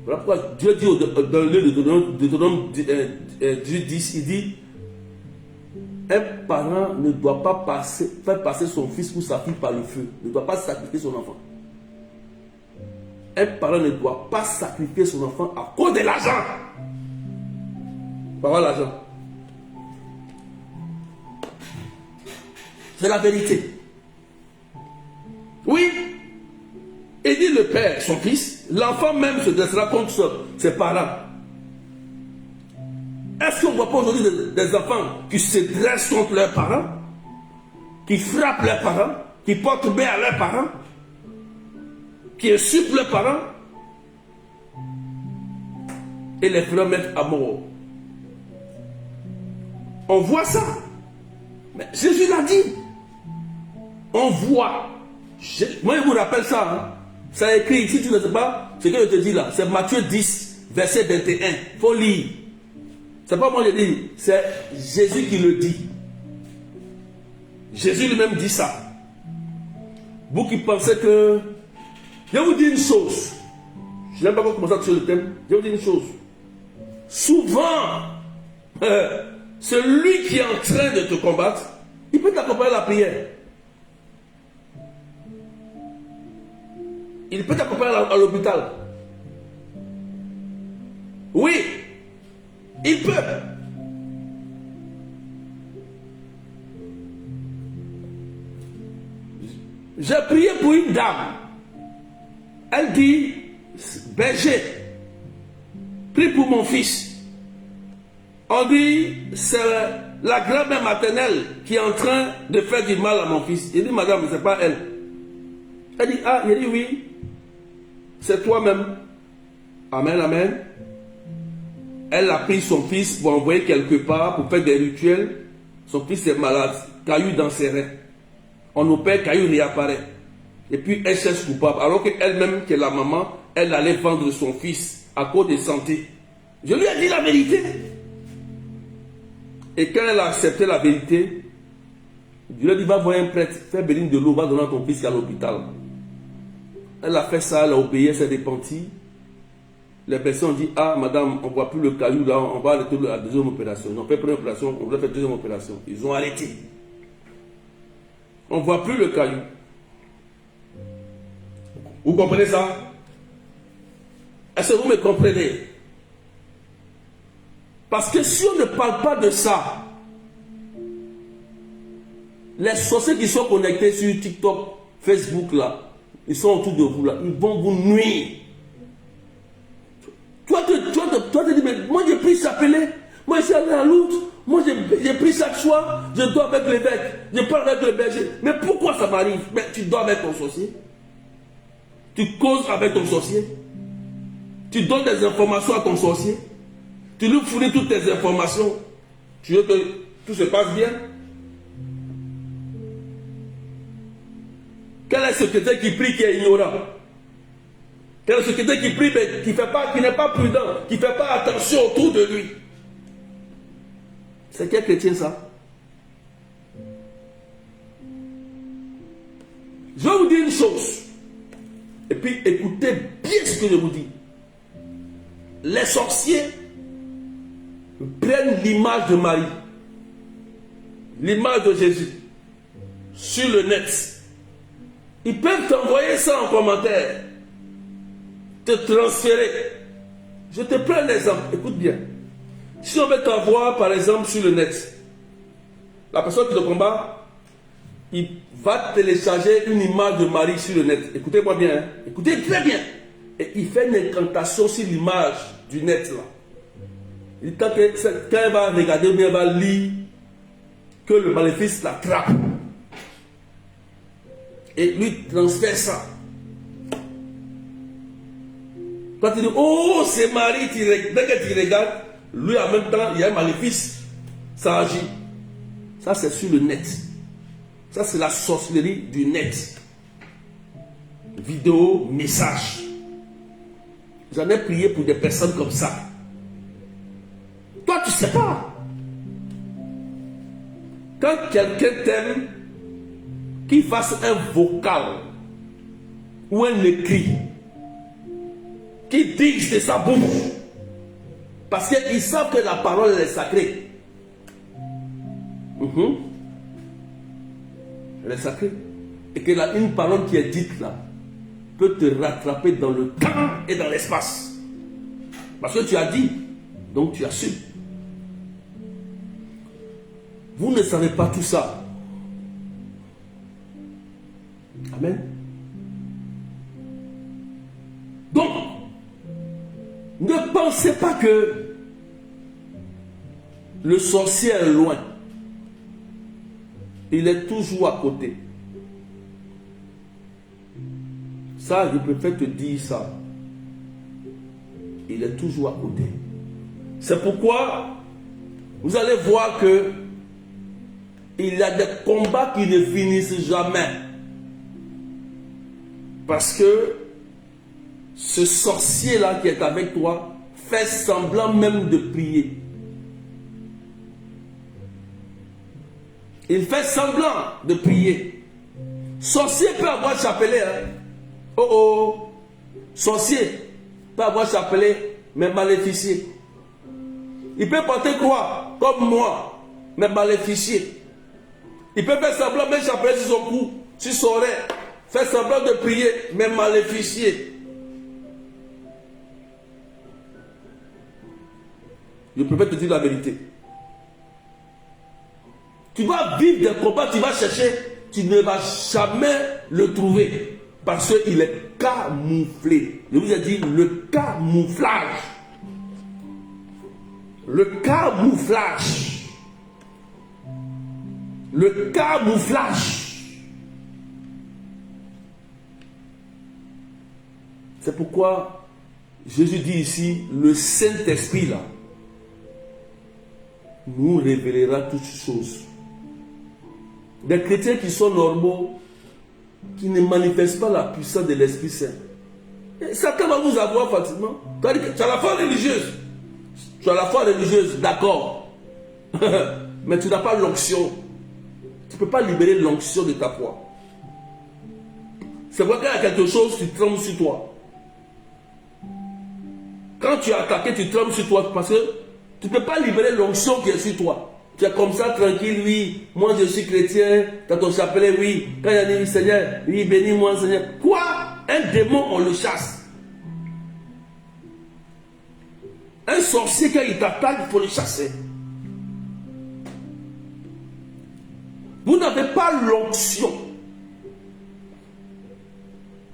Voilà pourquoi Dieu dit dans le livre de Deutéronome 10, il dit, un parent ne doit pas faire passer son fils ou sa fille par le feu. Ne doit pas sacrifier son enfant. Un parent ne doit pas sacrifier son enfant à cause de l'argent. Pour avoir l'argent. C'est la vérité. Oui. Il dit le père, son fils, L'enfant même se dressera contre ses parents. Est-ce qu'on ne voit pas aujourd'hui des enfants qui se dressent contre leurs parents, qui frappent leurs parents, qui portent main à leurs parents, qui insultent leurs parents et les feront mettre à mort? On voit ça. Mais Jésus l'a dit. On voit. Moi, je vous rappelle ça. Hein. Ça est écrit. Si tu ne sais pas ce que je te dis là, c'est Matthieu 10, verset 21. Il faut lire. C'est pas moi qui le dis, c'est Jésus qui le dit. Jésus lui-même dit ça. Vous qui pensez que... Je vais vous dire une chose. Je n'aime pas commencer sur le thème. Je vais vous dire une chose. Souvent, celui qui est en train de te combattre, il peut t'accompagner à la prière. Il peut t'accompagner à l'hôpital. Oui, il peut. J'ai prié pour une dame. Elle dit, berger, prie pour mon fils. On dit, c'est la grand-mère maternelle qui est en train de faire du mal à mon fils. Il dit, madame, c'est pas elle. Elle dit, ah, il dit oui, c'est toi-même. Amen, amen. Elle a pris son fils pour envoyer quelque part, pour faire des rituels. Son fils est malade, caillou dans ses reins. On opère, caillou réapparaît. Et puis elle cherche coupable. Alors qu'elle-même, qui est la maman, elle allait vendre son fils à cause de santé. Je lui ai dit la vérité. Et quand elle a accepté la vérité, je lui ai dit, va voir un prêtre, fais bénir de l'eau, va donner à ton fils qui est à l'hôpital. Elle a fait ça, elle a obéi, elle s'est repentie. Les personnes ont dit, ah madame, on ne voit plus le caillou là, on va arrêter la deuxième opération. Ils ont fait la première opération, on voulait faire la deuxième opération. Ils ont arrêté. On ne voit plus le caillou. Vous comprenez ça? Est-ce que vous me comprenez? Parce que si on ne parle pas de ça, les sorciers qui sont connectés sur TikTok, Facebook là, ils sont autour de vous là, ils vont vous nuire. Toi, te dis, mais moi j'ai pris chapelet, moi je suis allé à Lourdes, moi j'ai pris chaque soir, je dors avec l'évêque, je parle avec le berger. Mais pourquoi ça m'arrive? Mais tu dors avec ton sorcier, tu causes avec ton sorcier, tu donnes des informations à ton sorcier, tu lui fournis toutes tes informations, tu veux que tout se passe bien. Quel est ce secrétaire qui prie qui est ignorant? Quel est ce secrétaire qui prie mais qui n'est pas prudent, qui ne fait pas attention autour de lui? C'est quel chrétien ça? Je vais vous dire une chose. Et puis écoutez bien ce que je vous dis. Les sorciers prennent l'image de Marie, l'image de Jésus, sur le net. Ils peuvent t'envoyer ça en commentaire, te transférer. Je te prends un exemple, écoute bien. Si on veut t'envoyer par exemple sur le net, la personne qui te combat, il va télécharger une image de Marie sur le net. Écoutez-moi bien, hein. Écoutez très bien. Et il fait une incantation sur l'image du net là. Et quand elle va regarder, elle va lire que le maléfice l'attrape. Et lui transfère ça. Quand tu dis, oh, c'est Marie, dès que tu regardes, lui en même temps, il y a un maléfice. Ça agit. Ça, c'est sur le net. Ça, c'est la sorcellerie du net. Vidéo, message. J'en ai prié pour des personnes comme ça. Toi, tu ne sais pas. Quand quelqu'un t'aime, qu'il fasse un vocal ou un écrit, qu'il dise de sa bouche, parce qu'ils savent que la parole elle est sacrée. Elle est sacrée. Et que là, une parole qui est dite là peut te rattraper dans le temps et dans l'espace. Parce que tu as dit, donc tu as su. Vous ne savez pas tout ça. Amen. Donc, pensez pas que le sorcier est loin. Il est toujours à côté. Ça, je préfère te dire ça. Il est toujours à côté. C'est pourquoi vous allez voir que il y a des combats qui ne finissent jamais. Parce que ce sorcier-là qui est avec toi fait semblant même de prier. Il fait semblant de prier. Sorcier peut avoir chapelet. Hein? Oh oh. Sorcier peut avoir chapelet, mais maléficier. Il peut porter croix, comme moi, mais maléficier. Il peut faire semblant, même chapelet sur son cou, sur son oreille. Faire semblant de prier, mais maléficier. Je préfère te dire la vérité. Tu vas vivre des combats, tu vas chercher, tu ne vas jamais le trouver. Parce qu'il est camouflé. Je vous ai dit le camouflage. Le camouflage. Le camouflage. C'est pourquoi Jésus dit ici, le Saint-Esprit là, nous révélera toutes choses. Des chrétiens qui sont normaux, qui ne manifestent pas la puissance de l'Esprit Saint. Et Satan va vous avoir facilement. Tu as la foi religieuse. Tu as la foi religieuse, d'accord. Mais tu n'as pas l'onction. Tu ne peux pas libérer l'onction de ta foi. C'est vrai qu'il y a quelque chose, tu trembles sur toi. Quand tu es attaqué, tu trembles sur toi parce que tu ne peux pas libérer l'onction qui est sur toi. Tu es comme ça, tranquille, oui. Moi, je suis chrétien. Tu as ton chapelet, oui. Quand il y a dit, Seigneur, oui, bénis-moi, Seigneur. Quoi? Un démon, on le chasse. Un sorcier, quand il t'attaque, il faut le chasser. Vous n'avez pas l'onction.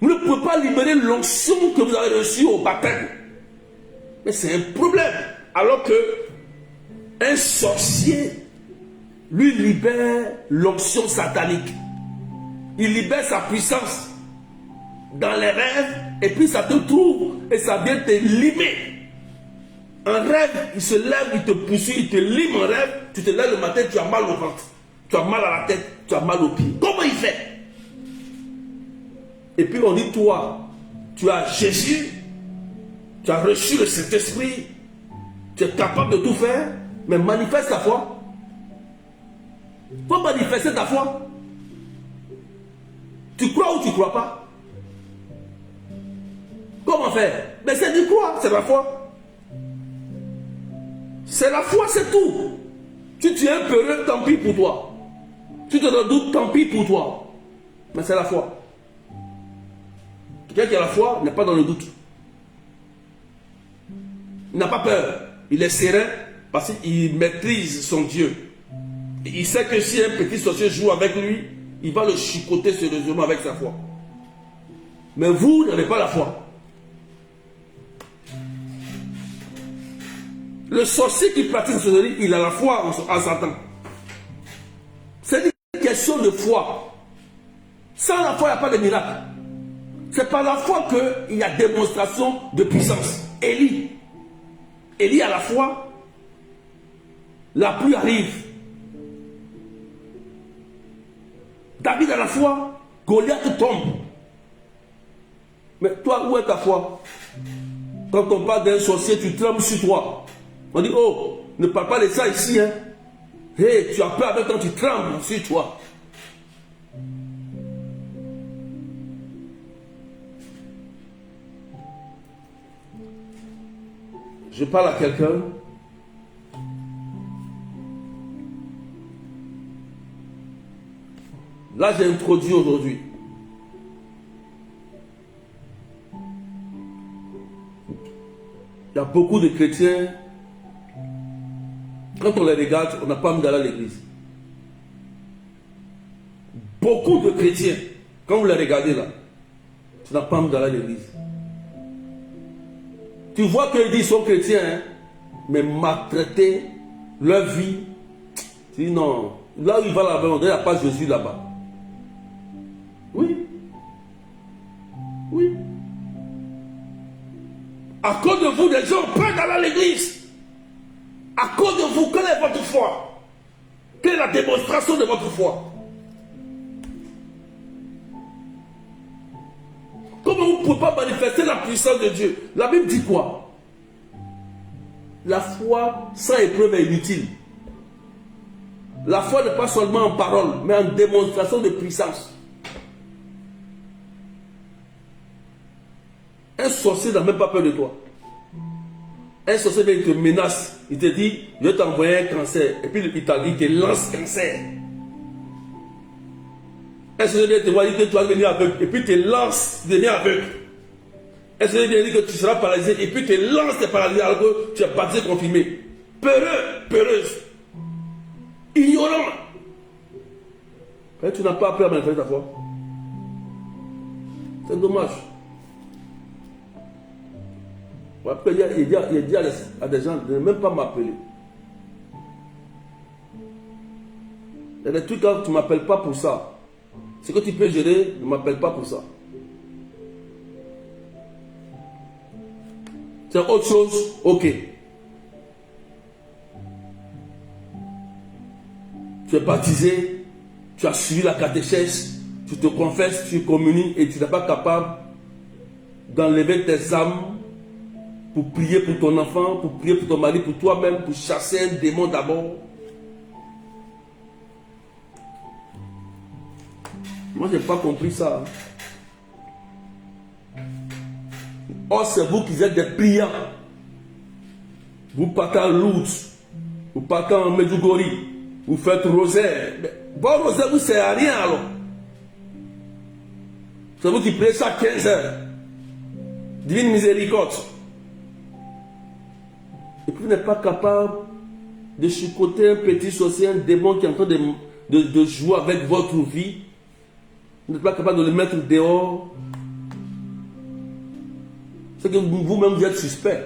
Vous ne pouvez pas libérer l'onction que vous avez reçue au baptême. Mais c'est un problème. Alors que un sorcier, lui libère l'onction satanique. Il libère sa puissance dans les rêves et puis ça te trouve et ça vient te limer. Un rêve, il se lève, il te poursuit, il te lime en rêve. Tu te lèves le matin, tu as mal au ventre, tu as mal à la tête, tu as mal aux pieds. Comment il fait? Et puis on dit, toi, tu as Jésus, tu as reçu le Saint-Esprit, tu es capable de tout faire, mais manifeste ta foi. Il faut manifester ta foi. Tu crois ou tu ne crois pas? Comment faire? Mais c'est du quoi? C'est la foi. C'est la foi, c'est tout. Si tu es un peureux, tant pis pour toi. Si tu te doutes, tant pis pour toi. Mais c'est la foi. Quelqu'un qui a la foi n'est pas dans le doute. Il n'a pas peur. Il est serein parce qu'il maîtrise son Dieu. Et il sait que si un petit sorcier joue avec lui, il va le chicoter sérieusement avec sa foi. Mais vous n'avez pas la foi. Le sorcier qui pratique la sorcellerie, il a la foi en Satan. C'est une question de foi. Sans la foi, il n'y a pas de miracle. C'est par la foi qu'il y a démonstration de puissance. Élie a la foi, la pluie arrive. David a la foi, Goliath tombe. Mais toi, où est ta foi? Quand on parle d'un sorcier, tu trembles sur toi. On dit, oh, ne parle pas de ça ici. Hein. Hey, tu as peur avec quand tu trembles sur toi. Je parle à quelqu'un. Là, j'ai introduit aujourd'hui. Il y a beaucoup de chrétiens. Quand on les regarde, on n'a pas envie d'aller à l'église. Beaucoup de chrétiens, quand vous les regardez là, tu n'as pas envie d'aller à l'église. Tu vois qu'ils disent qu'ils sont chrétiens, hein, mais maltraiter leur vie. Tu dis non. Là où il va là-bas, on dirait qu'il n'y a pas Jésus là-bas. Oui. Oui. À cause de vous, les gens ont peur d'aller à l'église. À cause de vous, quelle est votre foi? Quelle est la démonstration de votre foi? Comment vous ne pouvez pas manifester la puissance de Dieu? La Bible dit quoi? La foi sans épreuve est inutile. La foi n'est pas seulement en parole, mais en démonstration de puissance. Un sorcier n'a même pas peur de toi. Un sorcier, il te menace. Il te dit, je vais t'envoyer un cancer. Et puis il t'a dit, il te lance cancer. Un sorcier te voit, il dit que tu vas devenir aveugle. Et puis il te lance, tu deviens aveugle. Un sorcier dit que tu seras paralysé. Et puis il te lance, tu es paralysé alors que tu es baptisé, confirmé. Peureux, peureuse. Ignorant. Et tu n'as pas appris à manifester ta foi. C'est dommage. Après, il dit à des gens de ne même pas m'appeler. Il y a des trucs quand tu ne m'appelles pas pour ça. Ce que tu peux gérer, ne m'appelle pas pour ça. C'est autre chose, ok. Tu es baptisé, tu as suivi la catéchèse, tu te confesses, tu communies et tu n'es pas capable d'enlever tes âmes pour prier pour ton enfant, pour prier pour ton mari, pour toi-même, pour chasser un démon d'abord. Moi, je n'ai pas compris ça. Or, c'est vous qui êtes des priants. Vous partez en Lourdes, vous partez en Medjugorje, vous faites rosaire. Bon, rosaire, vous ne sert à rien alors. C'est vous qui priez chaque 15 heures. Divine miséricorde. Et puis vous n'êtes pas capable de chicoter un petit sorcier, un démon qui est en train de jouer avec votre vie. Vous n'êtes pas capable de le mettre dehors. C'est que vous-même vous êtes suspect.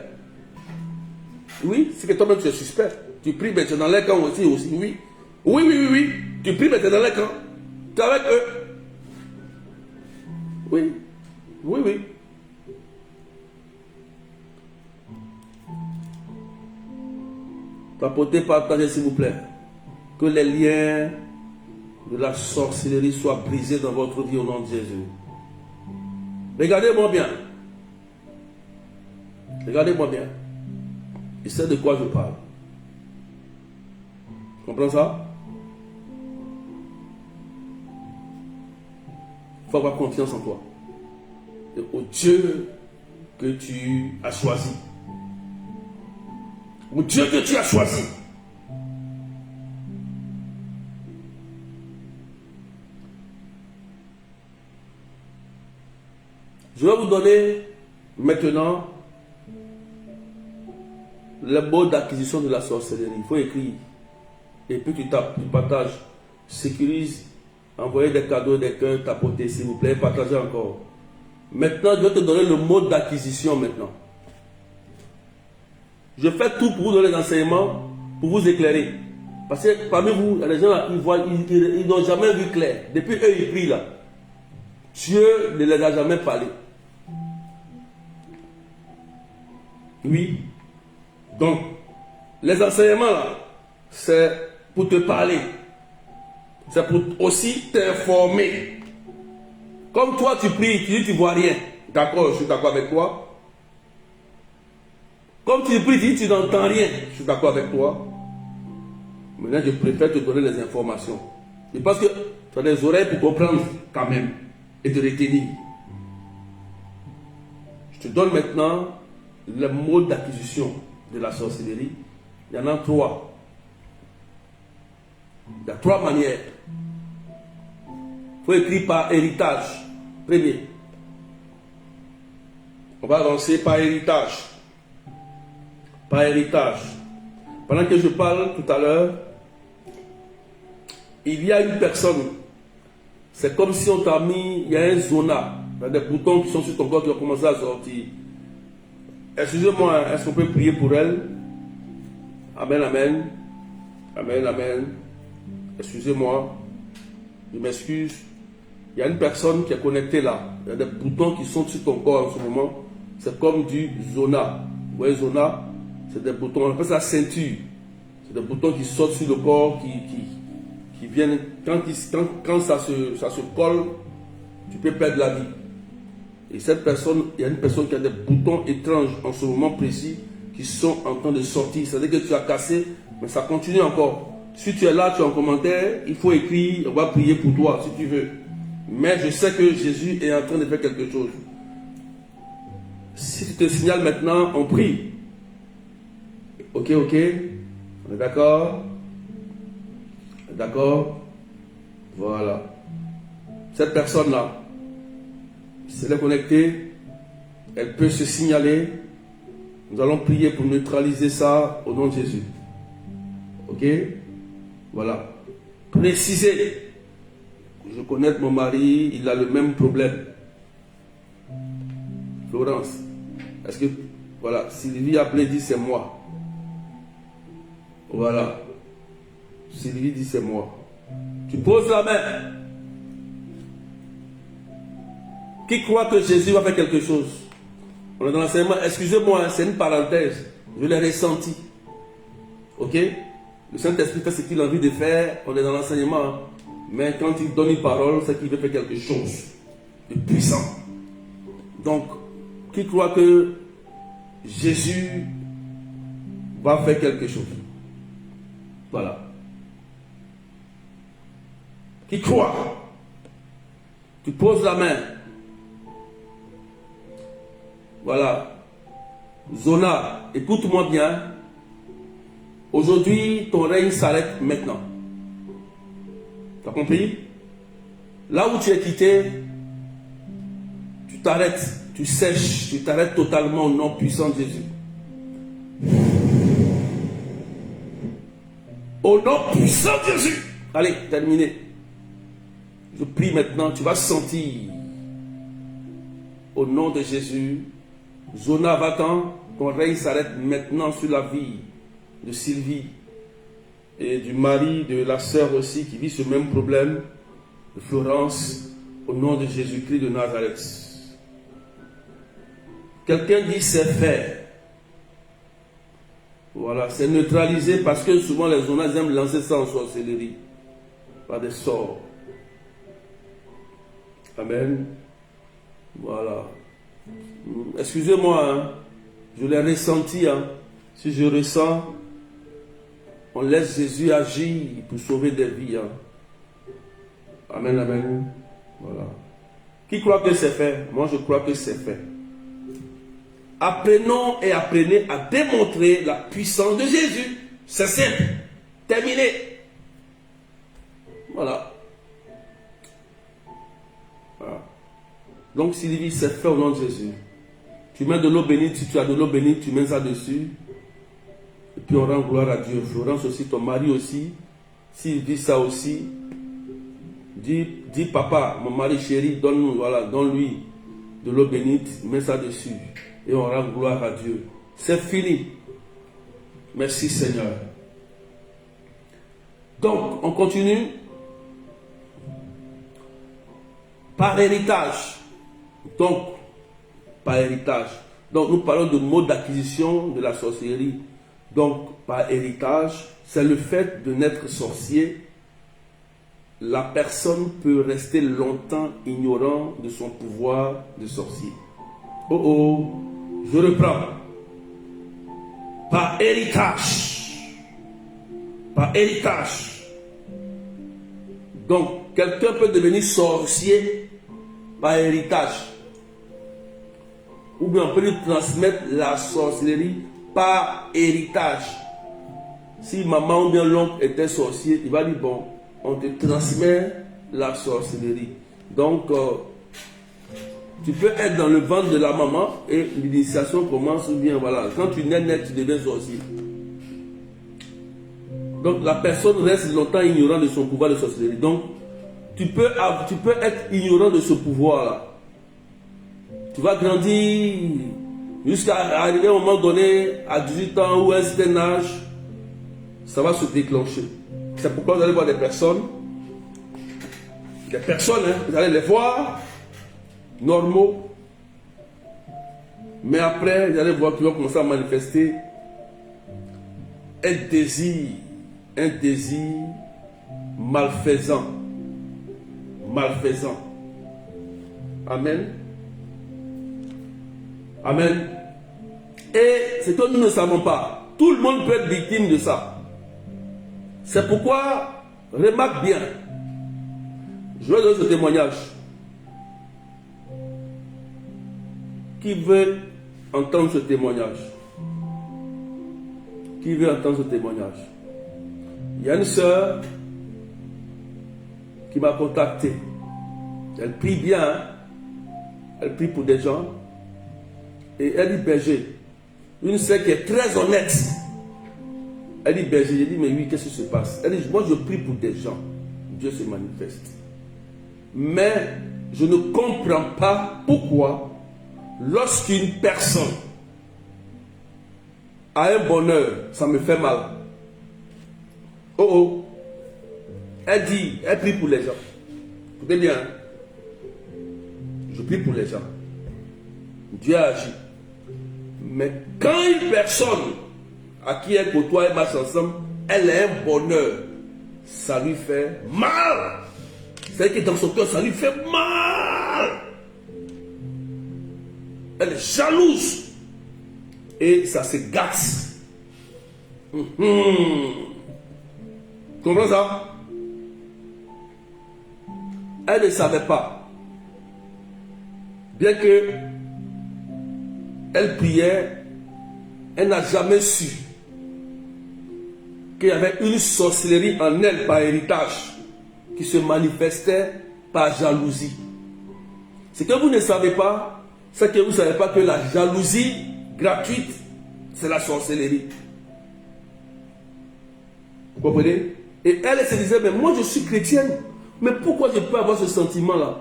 Oui, c'est que toi-même tu es suspect. Tu pries, mais tu es dans les camps aussi. Oui. Oui. Tu pries, mais tu es dans les camps. Tu es avec eux. Oui. Tapotez, partagez s'il vous plaît. Que les liens de la sorcellerie soient brisés dans votre vie au nom de Jésus. Regardez-moi bien. Regardez-moi bien. Et c'est de quoi je parle. Tu comprends ça? Il faut avoir confiance en toi. Et au Dieu que tu as choisi. Au Dieu que tu as choisi. Je vais vous donner maintenant le mode d'acquisition de la sorcellerie. Il faut écrire. Et puis tu tapes, tu partages. Sécurise, envoyez des cadeaux, des cœurs, tapoter s'il vous plaît, partagez encore. Maintenant, je vais te donner le mode d'acquisition maintenant. Je fais tout pour vous donner des enseignements, pour vous éclairer. Parce que parmi vous, il y a des gens là, ils n'ont jamais vu clair. Depuis eux, ils prient là. Dieu ne les a jamais parlé. Oui. Donc, les enseignements là, c'est pour te parler. C'est pour aussi t'informer. Comme toi, tu pries, tu dis tu ne vois rien. D'accord, je suis d'accord avec toi. Comme tu pries, tu dis tu n'entends rien. Je suis d'accord avec toi. Maintenant, je préfère te donner les informations. Et parce que tu as des oreilles pour comprendre quand même et te retenir. Je te donne maintenant le mode d'acquisition de la sorcellerie. Il y en a 3. Il y a 3 manières. Il faut écrire par héritage. Premier. On va avancer par héritage. Par héritage. Pendant que je parle tout à l'heure, il y a une personne. C'est comme si on t'a mis, il y a un zona. Il y a des boutons qui sont sur ton corps qui ont commencé à sortir. Excusez-moi, est-ce qu'on peut prier pour elle? Amen, amen. Amen, amen. Excusez-moi. Je m'excuse. Il y a une personne qui est connectée là. Il y a des boutons qui sont sur ton corps en ce moment. C'est comme du zona. Vous voyez, zona, c'est des boutons. On appelle ça ceinture. C'est des boutons qui sortent sur le corps, qui viennent. Quand ça se colle, tu peux perdre la vie. Et cette personne, il y a une personne qui a des boutons étranges en ce moment précis qui sont en train de sortir. C'est-à-dire que tu as cassé, mais ça continue encore. Si tu es là, tu es en commentaire, il faut écrire, on va prier pour toi si tu veux. Mais je sais que Jésus est en train de faire quelque chose. Si tu te signales maintenant, on prie. Ok, ok. On est d'accord? D'accord? Voilà. Cette personne-là, si elle est connectée, elle peut se signaler. Nous allons prier pour neutraliser ça au nom de Jésus. Ok? Voilà. Précisez. Je connais mon mari, il a le même problème. Florence, est-ce que... Voilà, Sylvie a appelé, dit c'est moi. Voilà. Sylvie dit c'est moi. Tu poses la main. Qui croit que Jésus va faire quelque chose? On est dans l'enseignement. Excusez-moi, c'est une parenthèse. Je l'ai ressenti. Ok? Le Saint-Esprit fait ce qu'il a envie de faire. On est dans l'enseignement. Mais quand il donne une parole, c'est qu'il veut faire quelque chose de puissant. Donc, qui croit que Jésus va faire quelque chose? Voilà. Qui croit? Tu poses la main. Voilà. Zona, écoute-moi bien. Aujourd'hui, ton règne s'arrête maintenant. Tu as compris? Là où tu es quitté, tu t'arrêtes, tu sèches, tu t'arrêtes totalement au nom puissant de Jésus. Au nom puissant de Jésus. Allez, terminé. Je prie maintenant, tu vas sentir. Au nom de Jésus. Zona, va-t'en, ton règne s'arrête maintenant sur la vie de Sylvie et du mari de la sœur aussi qui vit ce même problème, de Florence, au nom de Jésus-Christ de Nazareth. Quelqu'un dit c'est fait. Voilà, c'est neutralisé parce que souvent les zonas aiment lancer ça en sorcellerie, par des sorts. Amen. Voilà. Excusez-moi, hein. Je l'ai ressenti. Hein. Si je ressens, on laisse Jésus agir pour sauver des vies. Hein. Amen, amen. Voilà. Qui croit que c'est fait? Moi, je crois que c'est fait. Apprenons et apprenez à démontrer la puissance de Jésus. C'est simple. Terminé. Voilà. Voilà. Donc, Sylvie, c'est fait au nom de Jésus. Tu mets de l'eau bénite, si tu as de l'eau bénite, tu mets ça dessus. Et puis on rend gloire à Dieu. Florence aussi, ton mari aussi. S'il dit ça aussi, dis papa, mon mari chéri, donne-nous, voilà, donne-lui de l'eau bénite, mets ça dessus. Et on rend gloire à Dieu. C'est fini. Merci Seigneur. Donc, on continue. Par héritage. Donc, par héritage. Donc, nous parlons de mode d'acquisition de la sorcellerie. Donc, par héritage, c'est le fait de naître sorcier. La personne peut rester longtemps ignorant de son pouvoir de sorcier. Oh oh, je reprends. Par héritage. Par héritage. Donc, quelqu'un peut devenir sorcier par héritage. Ou bien on peut lui transmettre la sorcellerie par héritage. Si maman ou bien l'oncle était sorcier, il va dire bon, on te transmet la sorcellerie. Donc, tu peux être dans le ventre de la maman et l'initiation commence ou bien voilà. Quand tu nais net, tu deviens sorcier. Donc la personne reste longtemps ignorant de son pouvoir de sorcellerie. Donc, tu peux être ignorant de ce pouvoir-là. Tu vas grandir, jusqu'à arriver à un moment donné, à 18 ans ou à un certain âge, ça va se déclencher. C'est pourquoi vous allez voir des personnes, hein, vous allez les voir normaux, mais après, vous allez voir qu'ils vont commencer à manifester un désir malfaisant. Amen. Amen. Et c'est que nous ne savons pas. Tout le monde peut être victime de ça. C'est pourquoi, remarque bien, je vais donner ce témoignage. Qui veut entendre ce témoignage? Qui veut entendre ce témoignage? Il y a une sœur qui m'a contacté. Elle prie bien, hein? Elle prie pour des gens. Et elle dit, berger, une sœur qui est très honnête. Elle dit, berger, j'ai dit, mais oui, qu'est-ce qui se passe? Elle dit, moi je prie pour des gens. Dieu se manifeste. Mais je ne comprends pas pourquoi, lorsqu'une personne a un bonheur, ça me fait mal. Oh oh. Elle dit, elle prie pour les gens. Écoutez bien. Je prie pour les gens. Dieu a agi. Mais quand une personne à qui elle côtoie et marche ensemble, elle a un bonheur, ça lui fait mal. C'est-à-dire que dans son cœur, ça lui fait mal. Elle est jalouse. Et ça se gâte. Comprends ça? Elle ne savait pas. Bien que elle priait, elle n'a jamais su qu'il y avait une sorcellerie en elle par héritage qui se manifestait par jalousie. Ce que vous ne savez pas, c'est que vous ne savez pas que la jalousie gratuite, c'est la sorcellerie. Vous comprenez? Et elle se disait, mais moi je suis chrétienne, mais pourquoi je peux avoir ce sentiment-là?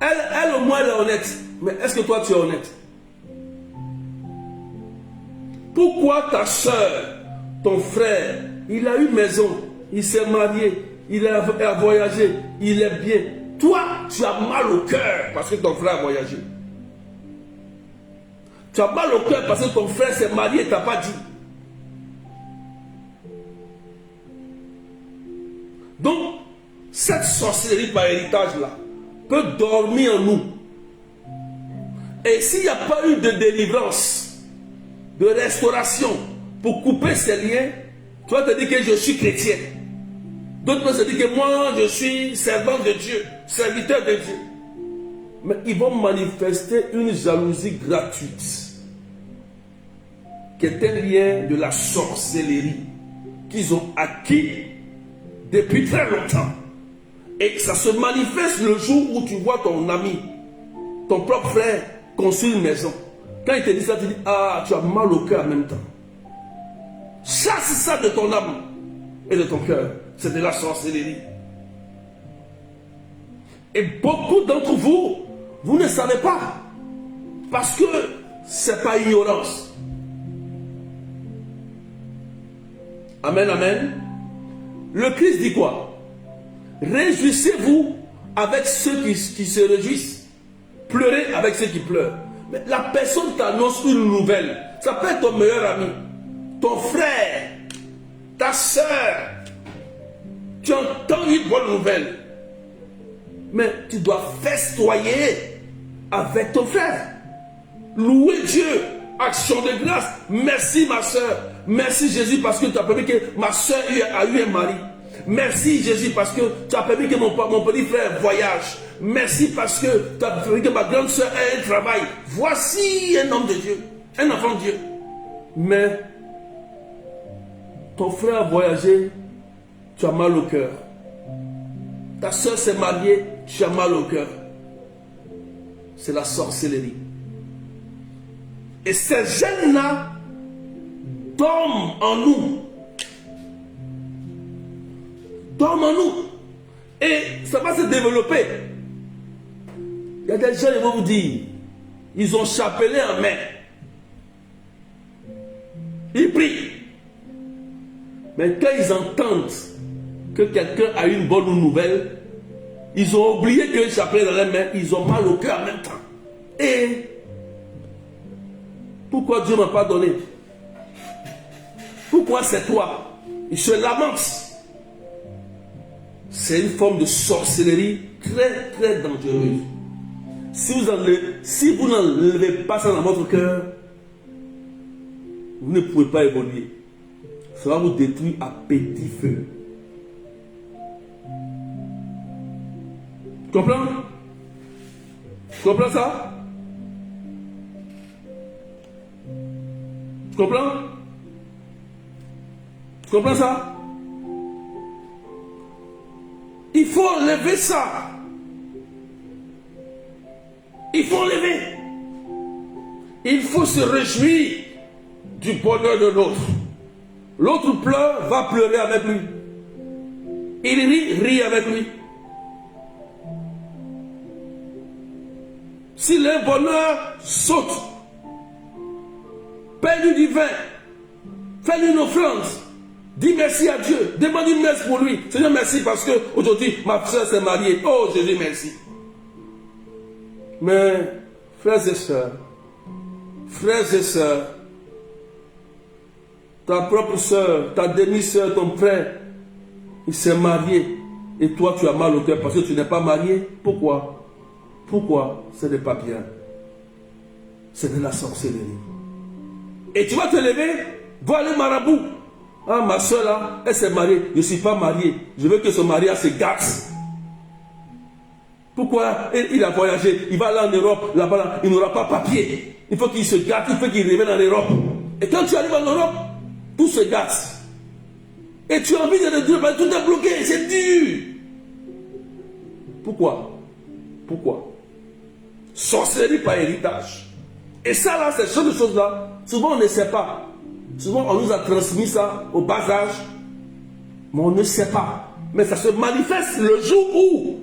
Elle au moins elle est honnête, mais est-ce que toi tu es honnête? Pourquoi ta soeur, ton frère, il a eu maison, il s'est marié, il a voyagé, il est bien. Toi, tu as mal au cœur parce que ton frère a voyagé. Tu as mal au cœur parce que ton frère s'est marié et tu n'as pas dit. Donc, cette sorcellerie par héritage-là peut dormir en nous. Et s'il n'y a pas eu de délivrance, de restauration pour couper ces liens, tu vas te dire que je suis chrétien. D'autres peuvent se dire que moi, je suis servant de Dieu, serviteur de Dieu. Mais ils vont manifester une jalousie gratuite, qui est un lien de la sorcellerie qu'ils ont acquis depuis très longtemps. Et ça se manifeste le jour où tu vois ton ami, ton propre frère, construire une maison. Quand il te dit ça, tu dis, ah, tu as mal au cœur en même temps. Chasse ça de ton âme et de ton cœur. C'est de la sorcellerie. Et beaucoup d'entre vous, vous ne savez pas. Parce que ce n'est pas ignorance. Amen, amen. Le Christ dit quoi? Réjouissez-vous avec ceux qui se réjouissent. Pleurez avec ceux qui pleurent. Mais la personne t'annonce une nouvelle. Ça peut être ton meilleur ami, ton frère, ta soeur. Tu entends une bonne nouvelle. Mais tu dois festoyer avec ton frère. Louer Dieu. Action de grâce. Merci ma soeur. Merci Jésus parce que tu as permis que ma soeur a eu un mari. Merci Jésus parce que tu as permis que mon petit frère voyage. Merci parce que tu as permis que ma grande soeur ait un travail. Voici un homme de Dieu, un enfant de Dieu. Mais ton frère a voyagé, tu as mal au cœur. Ta soeur s'est mariée, tu as mal au cœur. C'est la sorcellerie. Et ces gènes-là dorment en nous. Dorment en nous. Et ça va se développer. Il y a des gens qui vont vous dire, Ils ont chapelet en main. Ils prient. Mais quand ils entendent que quelqu'un a une bonne nouvelle, ils ont oublié que le chapelet dans les mains, ils ont mal au cœur en même temps. Et pourquoi Dieu ne m'a pas donné? Pourquoi c'est toi? Ils se lamentent. C'est une forme de sorcellerie très très dangereuse. Si vous n'enlevez pas ça dans votre cœur, vous ne pouvez pas évoluer. Ça va vous détruire à petit feu. Tu comprends? Tu comprends ça? Tu comprends? Tu comprends ça? Il faut enlever ça. Il faut enlever. Il faut se réjouir du bonheur de l'autre. L'autre pleure, va pleurer avec lui. Il rit, rit avec lui. S'il a un bonheur, saute. Paye-lui du vin. Fais-lui une offrande. Dis merci à Dieu. Demande une messe pour lui. Seigneur, merci parce que aujourd'hui ma soeur s'est mariée. Oh Jésus, merci. Mais, frères et sœurs, ta propre soeur, ta demi-soeur, ton frère, il s'est marié. Et toi, tu as mal au cœur parce que tu n'es pas marié. Pourquoi? Pourquoi? Ce n'est pas bien. C'est de la sorcellerie. Et tu vas te lever, voir le marabout. Ah, ma soeur là, elle s'est mariée. Je ne suis pas marié. Je veux que son mariage se gâte. Pourquoi? Il a voyagé. Il va aller en Europe. Là-bas, là, il n'aura pas papier. Il faut qu'il se gâte. Il faut qu'il revienne en Europe. Et quand tu arrives en Europe, tout se gâte. Et tu as envie de dire, tout est bloqué. C'est dur. Pourquoi? Pourquoi? Sorcellerie par héritage. Et ça là, ces choses-là, souvent on ne sait pas. Souvent on nous a transmis ça au bas âge, mais on ne sait pas. Mais ça se manifeste le jour où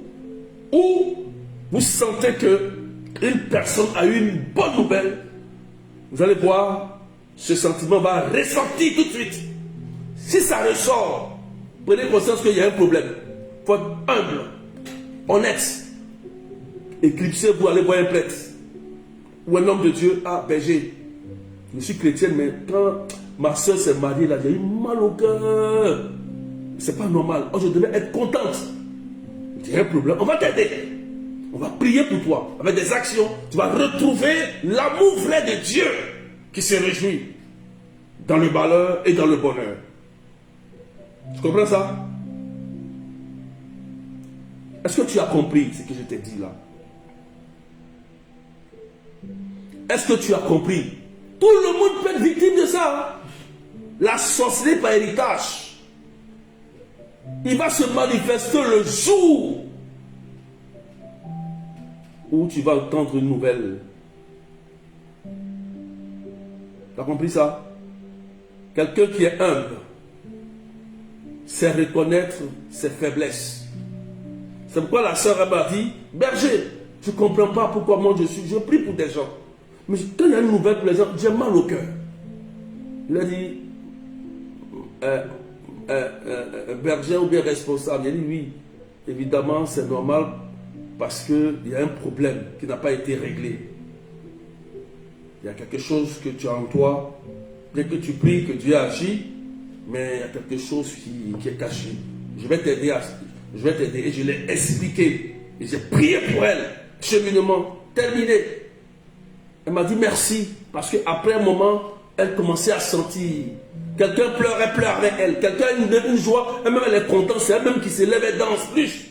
vous sentez que une personne a eu une bonne nouvelle. Vous allez voir, ce sentiment va ressortir tout de suite. Si ça ressort, prenez conscience qu'il y a un problème. Il faut être humble, honnête. Éclipsez-vous, allez voir un prêtre ou un homme de Dieu. Ah, berger, je suis chrétienne, mais quand ma soeur s'est mariée, là, j'ai eu mal au cœur. C'est pas normal. Oh, je devais être contente. Il y a un problème. On va t'aider. On va prier pour toi. Avec des actions, tu vas retrouver l'amour vrai de Dieu qui se réjouit dans le malheur et dans le bonheur. Tu comprends ça? Est-ce que tu as compris ce que je t'ai dit là? Est-ce que tu as compris? Tout le monde peut être victime de ça. La sorcellerie par héritage. Il va se manifester le jour où tu vas entendre une nouvelle. Tu as compris ça? Quelqu'un qui est humble sait reconnaître ses faiblesses. C'est pourquoi la sœur m'a dit, berger, je ne comprends pas pourquoi moi je prie pour des gens. Mais quand il y a une nouvelle pour les gens, j'ai mal au cœur. Il a dit, berger ou bien responsable. Il a dit, oui, évidemment, c'est normal parce qu'il y a un problème qui n'a pas été réglé. Il y a quelque chose que tu as en toi, bien que tu pries, que Dieu agit, mais il y a quelque chose qui est caché. Je vais t'aider et je l'ai expliqué. Et j'ai prié pour elle. Cheminement terminé. Elle m'a dit merci parce qu'après un moment, elle commençait à sentir. Quelqu'un pleurait avec elle. Quelqu'un a une joie. Elle-même, elle est contente. C'est elle-même qui se lève et danse plus.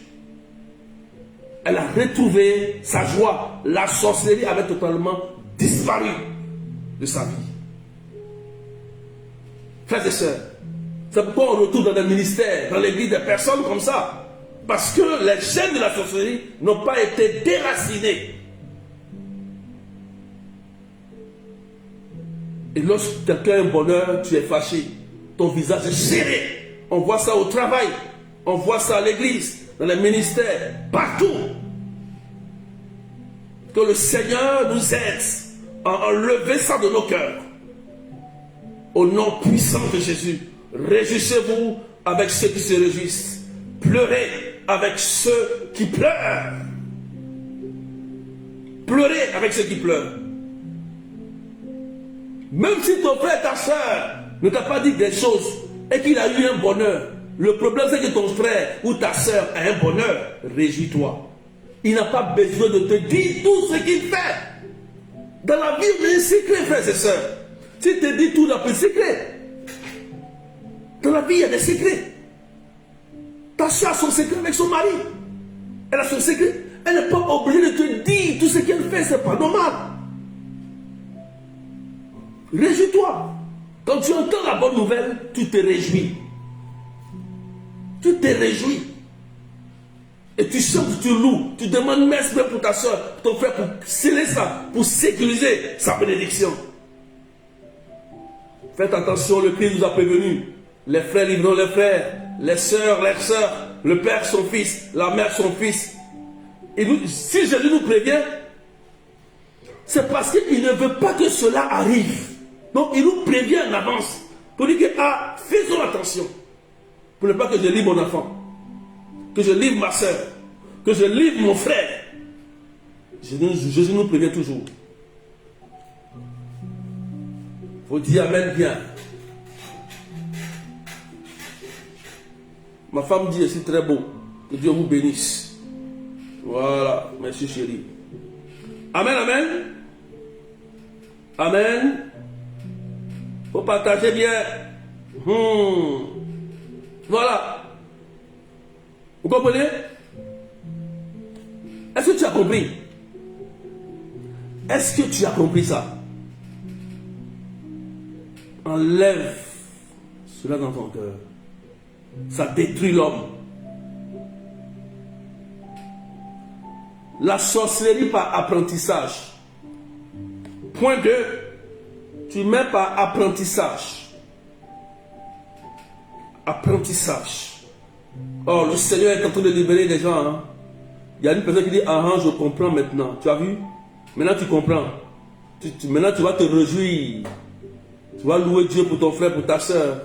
Elle a retrouvé sa joie. La sorcellerie avait totalement disparu de sa vie. Frères et sœurs, c'est pourquoi on retourne dans le ministère, dans l'église, des personnes comme ça. Parce que les chaînes de la sorcellerie n'ont pas été déracinées. Et lorsque quelqu'un a un bonheur, tu es fâché. Ton visage est serré. On voit ça au travail. On voit ça à l'église, dans les ministères, partout. Que le Seigneur nous aide à enlever ça de nos cœurs. Au nom puissant de Jésus, réjouissez-vous avec ceux qui se réjouissent. Pleurez avec ceux qui pleurent. Pleurez avec ceux qui pleurent. Même si ton frère, ta soeur ne t'a pas dit des choses et qu'il a eu un bonheur, le problème c'est que ton frère ou ta soeur a un bonheur, réjouis-toi. Il n'a pas besoin de te dire tout ce qu'il fait. Dans la vie, il y a un secret, frères et sœurs. Si te dit tout, il n'y a plus de secret. Dans la vie, il y a des secrets. Ta soeur a son secret avec son mari. Elle a son secret. Elle n'est pas obligée de te dire tout ce qu'elle fait, c'est pas normal. Réjouis-toi. Quand tu entends la bonne nouvelle, tu te réjouis. Tu te réjouis. Et tu chantes, tu loues, tu demandes merci pour ta soeur, pour ton frère, pour sceller ça, pour sécuriser sa bénédiction. Faites attention, le Christ nous a prévenus. Les frères livreront les frères, les sœurs, le père son fils, la mère son fils. Et nous, si Jésus nous prévient, c'est parce qu'il ne veut pas que cela arrive. Donc il nous prévient en avance pour dire que faisons attention. Pour ne pas que je livre mon enfant, que je livre ma soeur, que je livre mon frère. Jésus nous prévient toujours. Il faut dire Amen bien. Ma femme dit, je suis très beau. Que Dieu vous bénisse. Voilà, merci chérie. Amen, amen. Amen. Il faut partager bien. Voilà. Vous comprenez? Est-ce que tu as compris? Est-ce que tu as compris ça? Enlève cela dans ton cœur. Ça détruit l'homme. La sorcellerie par apprentissage. Point 2. Tu mets par apprentissage. Apprentissage. Oh, le Seigneur est en train de libérer des gens. Hein? Il y a une personne qui dit, je comprends maintenant. Tu as vu? Maintenant tu comprends. Maintenant tu vas te réjouir. Tu vas louer Dieu pour ton frère, pour ta soeur.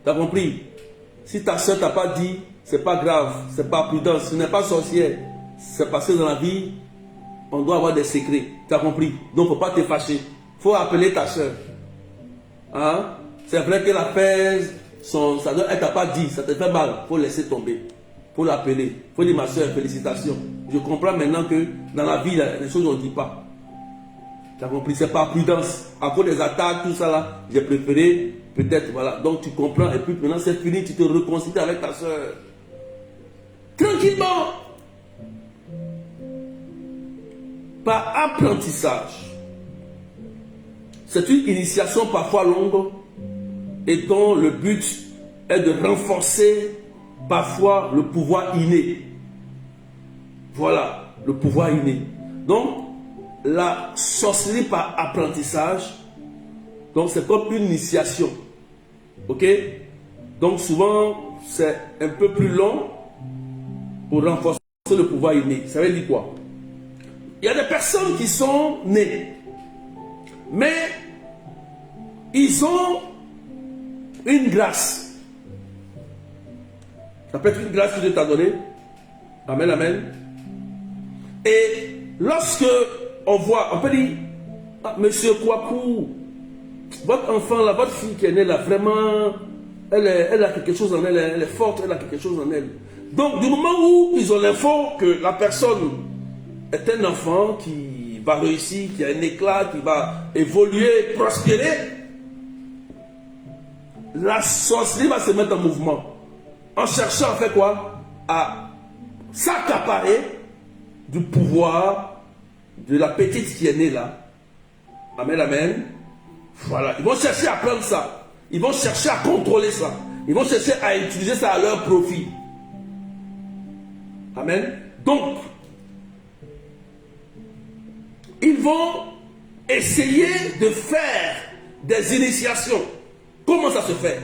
Tu as compris? Si ta soeur t'a pas dit, c'est pas grave, c'est pas prudent, ce n'est pas sorcière. C'est parce que dans la vie, on doit avoir des secrets. Tu as compris? Donc il ne faut pas te fâcher. Il faut appeler ta soeur. Hein? C'est vrai qu'elle a fait elle ne t'a pas dit, ça te fait mal. Il faut laisser tomber. Il faut l'appeler. Il faut dire, ma soeur, félicitations. Je comprends maintenant que dans la vie, les choses on ne dit pas. Tu as compris? C'est pas prudence. À cause des attaques, tout ça là, j'ai préféré, peut-être, voilà. Donc tu comprends, et puis maintenant c'est fini, tu te réconcilies avec ta soeur. Tranquillement. Par apprentissage. C'est une initiation parfois longue et dont le but est de renforcer parfois le pouvoir inné. Voilà, le pouvoir inné. Donc, la sorcellerie par apprentissage, donc c'est comme une initiation. Ok? Donc souvent, c'est un peu plus long pour renforcer le pouvoir inné. Ça veut dire quoi? Il y a des personnes qui sont nées, mais ils ont une grâce. Ça peut être une grâce que Dieu t'a donnée. Amen, amen. Et lorsque on voit, on peut dire, monsieur Kouakou, votre enfant là, votre fille qui est née là, vraiment, elle a quelque chose en elle, elle est forte, elle a quelque chose en elle. Donc du moment où ils ont l'info que la personne est un enfant qui va réussir, qui a un éclat, qui va évoluer, prospérer, la sorcellerie va se mettre en mouvement. En cherchant à faire quoi? À s'accaparer du pouvoir de la petite qui est née là. Amen, amen. Voilà. Ils vont chercher à prendre ça. Ils vont chercher à contrôler ça. Ils vont chercher à utiliser ça à leur profit. Amen. Donc, ils vont essayer de faire des initiations. Comment ça se fait?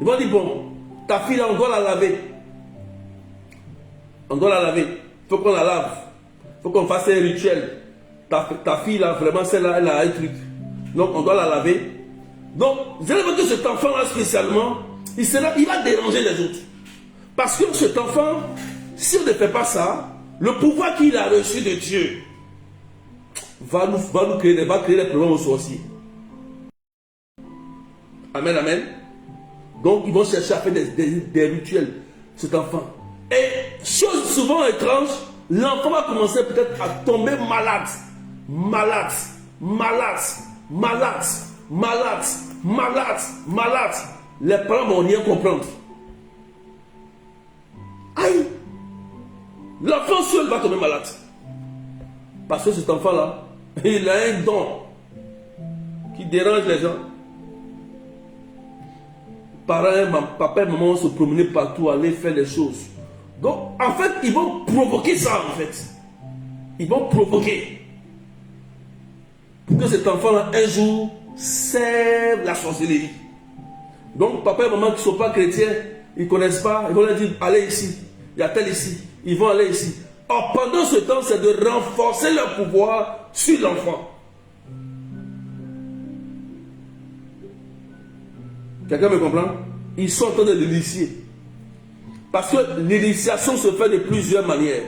Ils vont dire, bon, ta fille là, on doit la laver. On doit la laver. Il faut qu'on la lave. Il faut qu'on fasse un rituel. ta fille là, vraiment, celle-là, elle a un truc. Donc, on doit la laver. Donc, vous allez voir que cet enfant-là, spécialement, il va déranger les autres. Parce que cet enfant, si on ne fait pas ça, le pouvoir qu'il a reçu de Dieu va créer des problèmes aux sorciers. Amen, amen. Donc, ils vont chercher à faire des rituels, cet enfant. Et, chose souvent étrange, l'enfant va commencer peut-être à tomber malade. Malade, malade, malade, malade, malade, malade. Les parents ne vont rien comprendre. Aïe! L'enfant seul va tomber malade. Parce que cet enfant-là, il a un don qui dérange les gens. Parents, papa et maman vont se promener partout, aller faire des choses. Donc, en fait, ils vont provoquer ça, en fait. Ils vont provoquer. Pour que cet enfant-là, un jour, serve la sorcellerie. Donc, papa et maman qui ne sont pas chrétiens, ils ne connaissent pas, ils vont leur dire, allez ici, il y a tel ici, ils vont aller ici. Or, pendant ce temps, c'est de renforcer leur pouvoir sur l'enfant. Quelqu'un me comprend? Ils sont en train de l'initier. Parce que l'initiation se fait de plusieurs manières.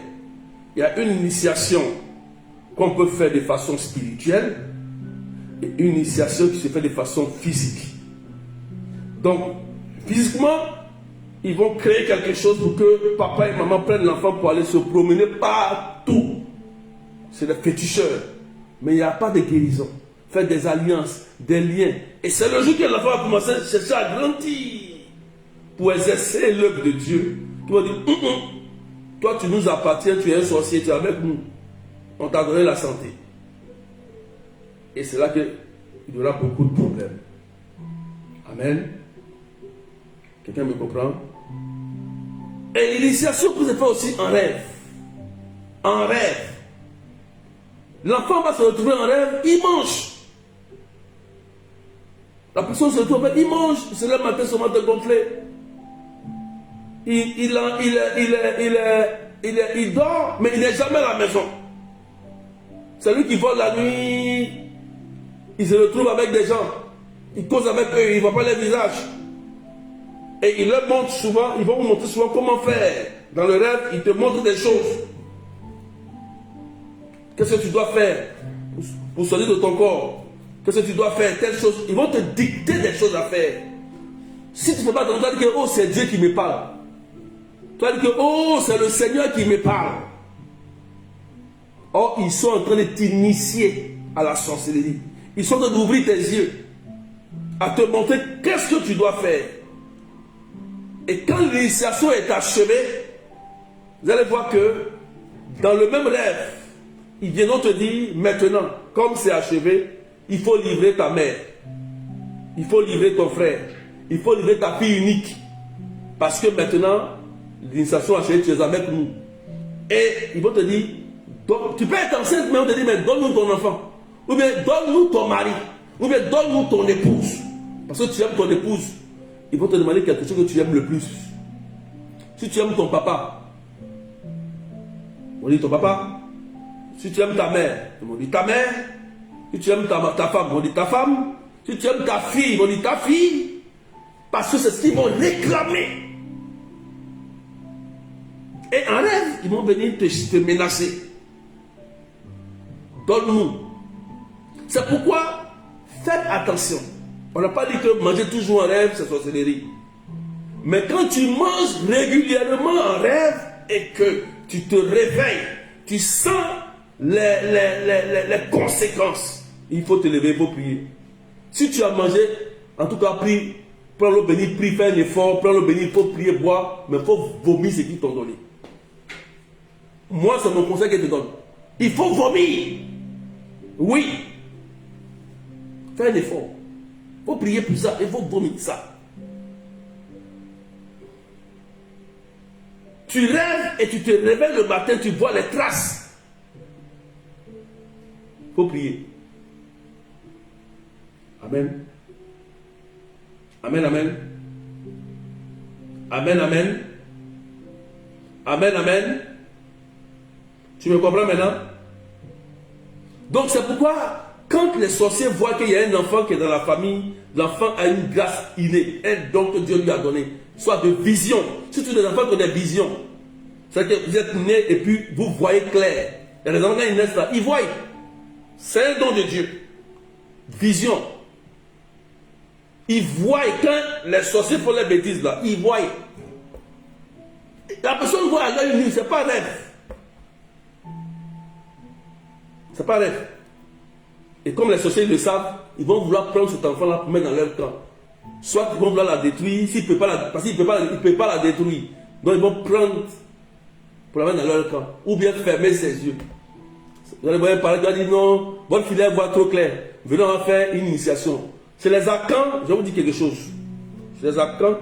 Il y a une initiation qu'on peut faire de façon spirituelle et une initiation qui se fait de façon physique. Donc, physiquement, ils vont créer quelque chose pour que papa et maman prennent l'enfant pour aller se promener partout. C'est des féticheurs. Mais il n'y a pas de guérison. Faire des alliances, des liens. Et c'est le jour que l'enfant va commencer à chercher à grandir pour exercer l'œuvre de Dieu. Qui va dire, toi tu nous appartiens, tu es un sorcier, tu es avec nous. On t'a donné la santé. Et c'est là qu'il y aura beaucoup de problèmes. Amen. Quelqu'un me comprend? Et l'initiation peut se faire aussi en rêve. En rêve. L'enfant va se retrouver en rêve, il mange. La personne se retrouve, il mange, il se lève le matin, son ventre gonflé. Il dort, mais il n'est jamais à la maison. C'est lui qui vole la nuit. Il se retrouve avec des gens. Il cause avec eux, il ne voit pas les visages. Et il leur montre souvent, ils vont vous montrer souvent comment faire. Dans le rêve, il te montre des choses. Qu'est-ce que tu dois faire pour sortir de ton corps? Qu'est-ce que tu dois faire? Telle chose. Ils vont te dicter des choses à faire. Si tu ne peux pas t'entendre, tu vas dire que oh, c'est Dieu qui me parle. Tu vas dire que oh, c'est le Seigneur qui me parle. Or, ils sont en train de t'initier à la sorcellerie. Ils sont en train d'ouvrir tes yeux, à te montrer qu'est-ce que tu dois faire. Et quand l'initiation est achevée, vous allez voir que dans le même rêve, ils viendront te dire, maintenant, comme c'est achevé, il faut livrer ta mère. Il faut livrer ton frère. Il faut livrer ta fille unique. Parce que maintenant, l'initiation achevée, tu es avec nous. Et ils vont te dire, tu peux être enceinte, mais on te dit, mais donne-nous ton enfant. Ou bien donne-nous ton mari. Ou bien donne-nous ton épouse. Parce que tu aimes ton épouse. Ils vont te demander quelque chose que tu aimes le plus. Si tu aimes ton papa, on dit ton papa. Si tu aimes ta mère, on dit ta mère. Si tu aimes ta femme, on dit ta femme. Si tu aimes ta fille, on dit ta fille. Parce que c'est ce qu'ils vont réclamer. Et en rêve, ils vont venir te menacer. Donne-nous. C'est pourquoi, faites attention. On n'a pas dit que manger toujours en rêve, c'est sorcellerie. Mais quand tu manges régulièrement en rêve et que tu te réveilles, tu sens les conséquences, il faut te lever, il faut prier. Si tu as mangé, en tout cas, prie, prends l'eau bénie, prie, fais un effort, prends l'eau bénie, il faut prier, boire, mais il faut vomir ce qu'ils t'ont donné. Moi, c'est mon conseil que je te donne. Il faut vomir. Oui. Fais un effort. Il faut prier pour ça, il faut vomir ça. Tu rêves et tu te réveilles le matin, tu vois les traces. Il faut prier. Amen. Amen, amen. Amen, amen. Amen, amen. Tu me comprends maintenant? Donc c'est pourquoi, quand les sorciers voient qu'il y a un enfant qui est dans la famille, l'enfant a une grâce innée, un don que Dieu lui a donné, soit de vision. Surtout les enfants qui ont des visions. C'est-à-dire que vous êtes nés et puis vous voyez clair. Et les enfants, quand ils naissent là, ils voient. C'est un don de Dieu. Vision. Ils voient, quand les sorciers font les bêtises là, ils voient. La personne voit à l'œil nu, c'est pas rêve. C'est pas rêve. Et comme les sorciers le savent, ils vont vouloir prendre cet enfant-là pour mettre dans leur camp. Soit ils vont vouloir la détruire, parce qu'ils ne peuvent pas la détruire. Donc ils vont prendre pour la mettre dans leur camp. Ou bien fermer ses yeux. Vous allez voir un parler qui va dire non, votre fille voit trop clair. Venons en faire une initiation. Chez les Akans, je vais vous dire quelque chose. Chez les Akans,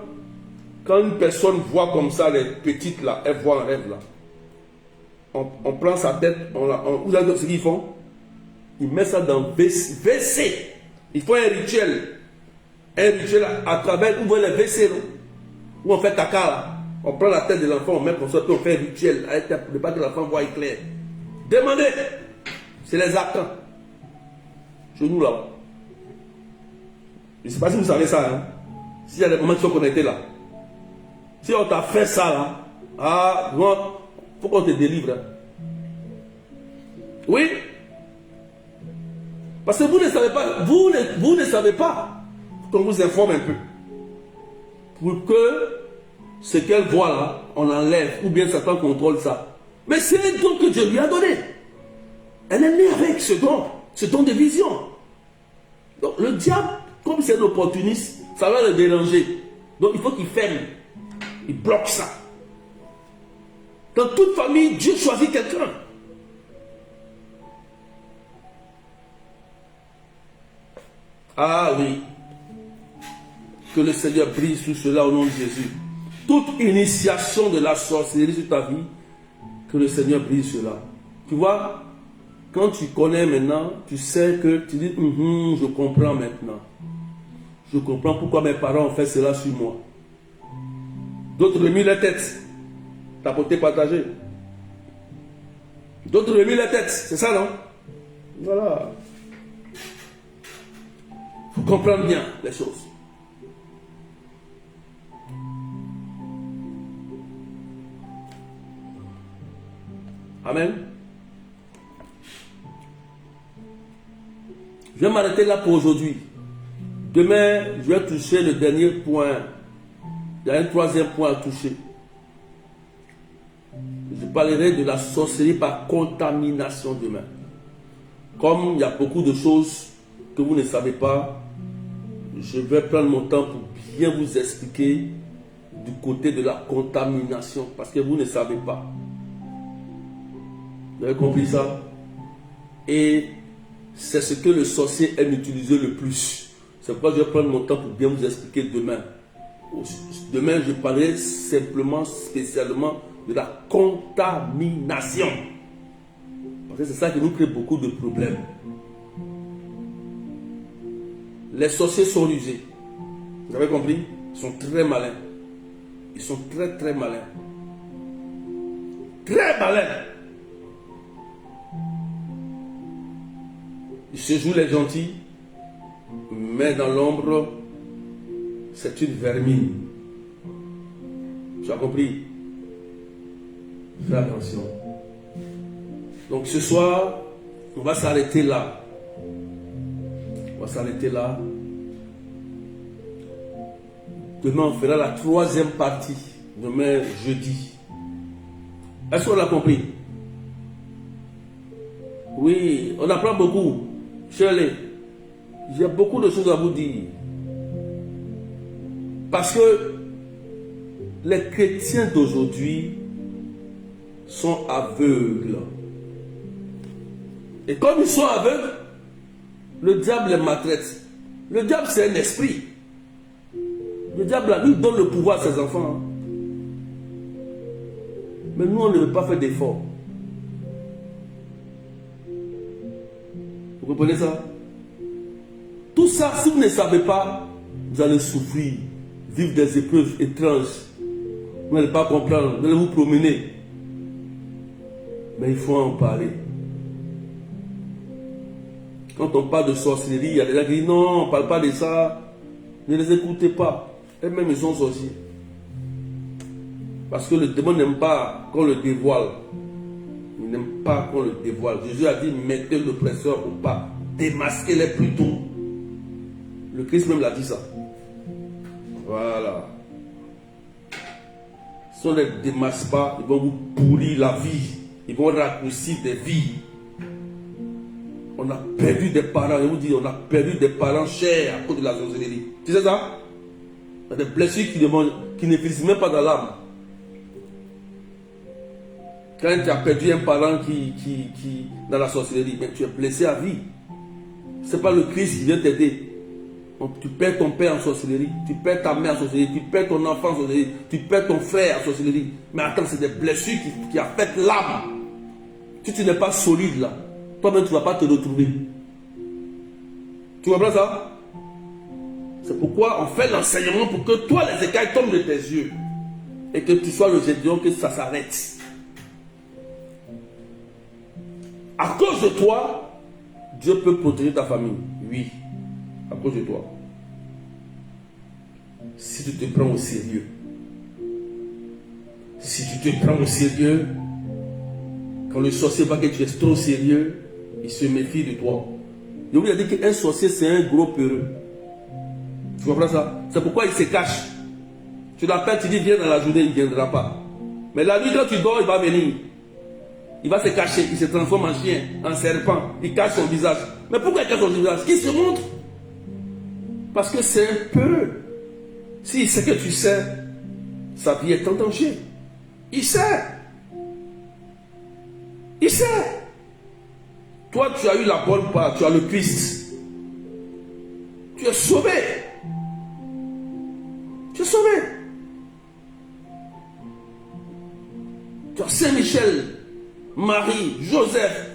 quand une personne voit comme ça, les petites là, elle voit un rêve là. On prend sa tête, vous savez ce qu'ils font? Ils mettent ça dans WC. Ils font un rituel. Un rituel à travers, où voyez les WC là, où on fait caca là. On prend la tête de l'enfant, on met comme ça, puis on fait un rituel. Pour ne pas que l'enfant voie clair. Demandez. C'est les Akans. Chez nous là. Je ne sais pas si vous savez ça. Hein? S'il y a des moments qui sont connectés là. Si on t'a fait ça là, ah, il faut qu'on te délivre. Hein? Oui. Parce que vous ne savez pas, vous ne savez pas qu'on vous informe un peu. Pour que ce qu'elle voit là, on enlève, ou bien Satan contrôle ça. Mais c'est un don que Dieu lui a donné. Elle est née avec ce don de vision. Donc le diable, comme c'est un opportuniste, ça va le déranger. Donc il faut qu'il ferme. Il bloque ça. Dans toute famille, Dieu choisit quelqu'un. Ah oui. Que le Seigneur brille sur cela au nom de Jésus. Toute initiation de la sorcellerie sur ta vie, que le Seigneur brille sur cela. Tu vois, quand tu connais maintenant, tu sais que tu dis, je comprends maintenant. Je comprends pourquoi mes parents ont fait cela sur moi. D'autres remis la tête. Tapoter, partager. D'autres remis la tête. C'est ça, non? Voilà. Il faut comprendre bien les choses. Amen. Je vais m'arrêter là pour aujourd'hui. Demain, je vais toucher le dernier point. Il y a un troisième point à toucher. Je parlerai de la sorcellerie par contamination demain. Comme il y a beaucoup de choses que vous ne savez pas, je vais prendre mon temps pour bien vous expliquer du côté de la contamination. Parce que vous ne savez pas. Vous avez compris ça? Et c'est ce que le sorcier aime utiliser le plus. C'est pourquoi je vais prendre mon temps pour bien vous expliquer demain. Demain, je parlerai simplement, spécialement de la contamination. Parce que c'est ça qui nous crée beaucoup de problèmes. Les sorciers sont rusés. Vous avez compris? Ils sont très malins. Ils sont très très malins. Très malins. Ils se jouent les gentils, mais dans l'ombre, c'est une vermine. Tu as compris? Fais attention. Donc ce soir, on va s'arrêter là. On va s'arrêter là. Demain, on fera la troisième partie. Demain, jeudi. Est-ce qu'on l'a compris? Oui, on apprend beaucoup. Shirley, j'ai beaucoup de choses à vous dire. Parce que les chrétiens d'aujourd'hui sont aveugles. Et comme ils sont aveugles, le diable les maltraite. Le diable, c'est un esprit. Le diable, lui, donne le pouvoir à ses enfants. Mais nous, on ne veut pas faire d'efforts. Vous comprenez ça? Tout ça, si vous ne savez pas, vous allez souffrir, vivre des épreuves étranges. Vous n'allez pas comprendre, vous allez vous promener. Mais il faut en parler. Quand on parle de sorcellerie, il y a des gens qui disent non, on ne parle pas de ça. Ne les écoutez pas. Eux-mêmes, ils sont sorciers. Parce que le démon n'aime pas qu'on le dévoile. Il n'aime pas qu'on le dévoile. Jésus a dit, mettez l'oppresseur au pas. Démasquez-les plutôt. Le Christ même l'a dit ça. Voilà. Si on ne les démasque pas, ils vont vous pourrir la vie. Ils vont raccourcir des vies. On a perdu des parents. Je vous dis, on a perdu des parents chers à cause de la sorcellerie. Tu sais ça? Il y a des blessures qui ne finissent même pas dans l'âme. Quand tu as perdu un parent qui dans la sorcellerie, mais tu es blessé à vie. Ce n'est pas le Christ qui vient t'aider. Tu perds ton père en sorcellerie, tu perds ta mère en sorcellerie, tu perds ton enfant en sorcellerie, tu perds ton frère en sorcellerie. Mais attends, c'est des blessures qui affectent l'âme. Si tu n'es pas solide là, toi-même tu ne vas pas te retrouver. Tu comprends ça? C'est pourquoi on fait l'enseignement pour que toi les écailles tombent de tes yeux. Et que tu sois le géant, que ça s'arrête. À cause de toi, Dieu peut protéger ta famille. Oui, à cause de toi. Si tu te prends au sérieux. Si tu te prends au sérieux, quand le sorcier voit que tu es trop sérieux, il se méfie de toi. Je vous ai dit qu'un sorcier, c'est un gros peureux. Tu comprends ça? C'est pourquoi il se cache. Tu l'appelles, tu dis viens dans la journée, il ne viendra pas. Mais la nuit, quand tu dors, il va venir. Il va se cacher, il se transforme en chien, en serpent, il cache son visage. Mais pourquoi il cache son visage? Qu'il se montre. Parce que c'est un peu. S'il sait que tu sais, sa vie est en danger. Il sait. Il sait. Toi, tu as eu la bonne part, tu as le Christ. Tu es sauvé. Tu es sauvé. Tu as Saint-Michel, Marie, Joseph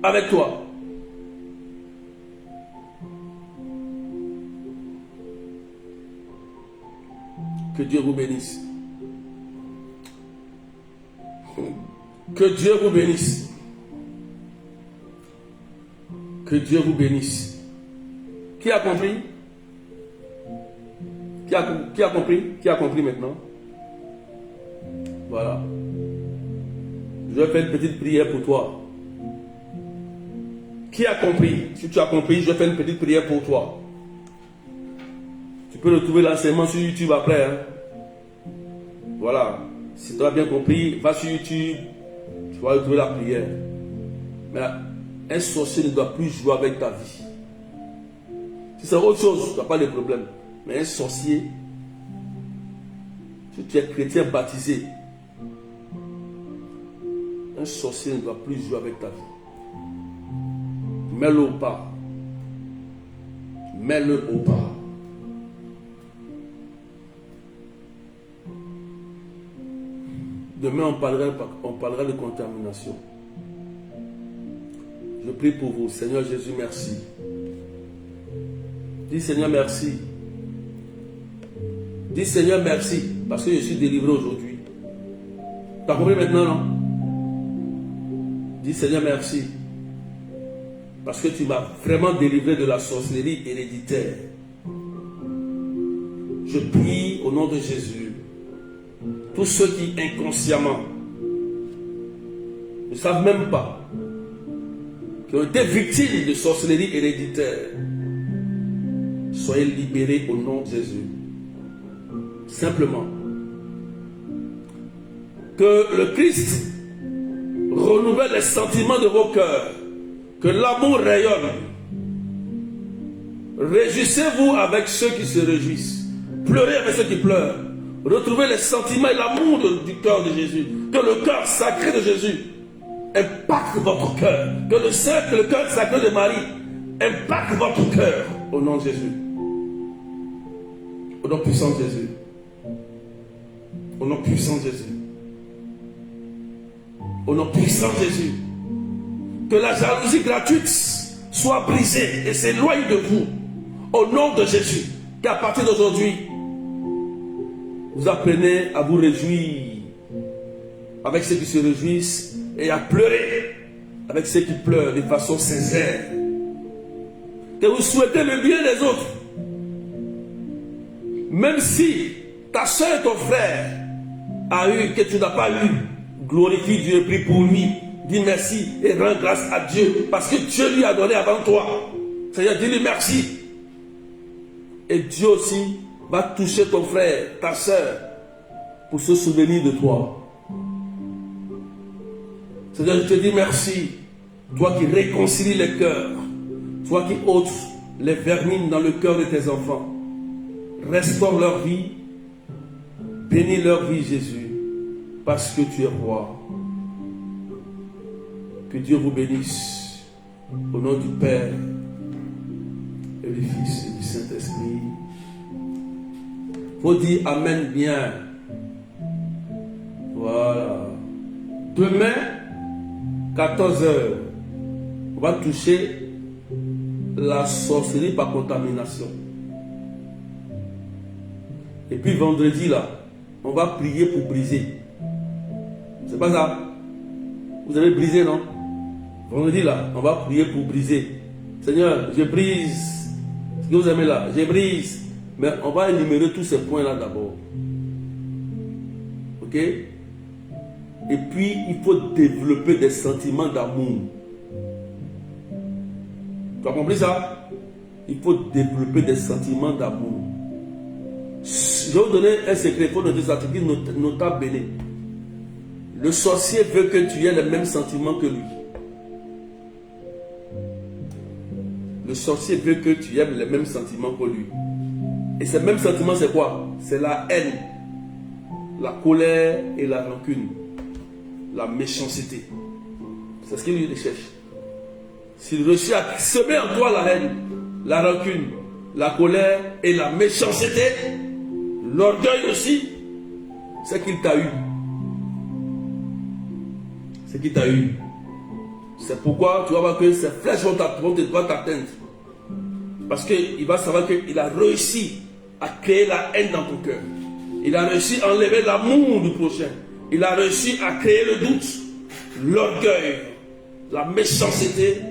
avec toi. Que Dieu vous bénisse. Que Dieu vous bénisse. Que Dieu vous bénisse. Qui a compris? Qui a compris? Qui a compris maintenant? Voilà. Je vais faire une petite prière pour toi. Qui a compris? Si tu as compris, je vais faire une petite prière pour toi. Tu peux retrouver l'enseignement sur YouTube après. Hein? Voilà. Si tu as bien compris, va sur YouTube. Tu vas retrouver la prière. Mais un sorcier ne doit plus jouer avec ta vie. Si c'est autre chose, tu n'as pas de problème. Mais un sorcier, si tu es chrétien baptisé, un sorcier ne doit plus jouer avec ta vie. Mets-le au pas. Mets-le au pas. Demain, on parlera de contamination. Je prie pour vous. Seigneur Jésus, merci. Dis Seigneur, merci. Dis Seigneur, merci. Parce que je suis délivré aujourd'hui. Tu as compris maintenant, non? Dis Seigneur, merci. Parce que tu m'as vraiment délivré de la sorcellerie héréditaire. Je prie au nom de Jésus. Tous ceux qui inconsciemment ne savent même pas qui ont été victimes de sorcellerie héréditaire, soyez libérés au nom de Jésus. Simplement. Que le Christ renouvelle les sentiments de vos cœurs. Que l'amour rayonne. Réjouissez-vous avec ceux qui se réjouissent. Pleurez avec ceux qui pleurent. Retrouvez les sentiments et l'amour du cœur de Jésus. Que le cœur sacré de Jésus impacte votre cœur. Que le cœur sacré de Marie impacte votre cœur. Au nom de Jésus. Au nom puissant de Jésus. Au nom puissant de Jésus. Au nom puissant de Jésus. Que la jalousie gratuite soit brisée et s'éloigne de vous. Au nom de Jésus. Qu'à partir d'aujourd'hui, vous apprenez à vous réjouir avec ceux qui se réjouissent et à pleurer avec ceux qui pleurent de façon sincère. que vous souhaitez le bien des autres. Même si ta soeur et ton frère a eu que tu n'as pas eu, glorifie Dieu, prie pour lui, dis merci et rends grâce à Dieu parce que Dieu lui a donné avant toi. Seigneur, dis-lui merci. Et Dieu aussi va toucher ton frère, ta soeur, pour se souvenir de toi. Seigneur, je te dis merci. Toi qui réconcilies les cœurs, toi qui ôtes les vermines dans le cœur de tes enfants. Restaure leur vie, bénis leur vie, Jésus, parce que tu es roi. Que Dieu vous bénisse, au nom du Père, et du Fils et du Saint-Esprit. Faut dire Amen bien. Voilà. Demain, 14 h, on va toucher la sorcellerie par contamination. Et puis vendredi là, on va prier pour briser. C'est pas ça? Vous avez brisé, non? Vendredi là, on va prier pour briser. Seigneur, je brise. Ce que vous aimez là, je brise. Mais on va énumérer tous ces points là d'abord. Ok? Et puis, il faut développer des sentiments d'amour. Tu as compris ça? Il faut développer des sentiments d'amour. Je vais vous donner un secret. Il faut noter ça. C'est notable béni. Le sorcier veut que tu aies les mêmes sentiments que lui. Le sorcier veut que tu aies les mêmes sentiments que lui. Et ces mêmes sentiments, c'est quoi? C'est la haine, la colère et la rancune. La méchanceté. C'est ce qu'il lui cherche. S'il réussit à semer en toi la haine, la rancune, la colère et la méchanceté, l'orgueil aussi, c'est qu'il t'a eu. C'est qu'il t'a eu. C'est pourquoi tu vas voir que ces flèches vont t'atteindre. Parce qu'il va savoir qu'il a réussi à créer la haine dans ton cœur. Il a réussi à enlever l'amour du prochain. Il a réussi à créer le doute, l'orgueil, la méchanceté.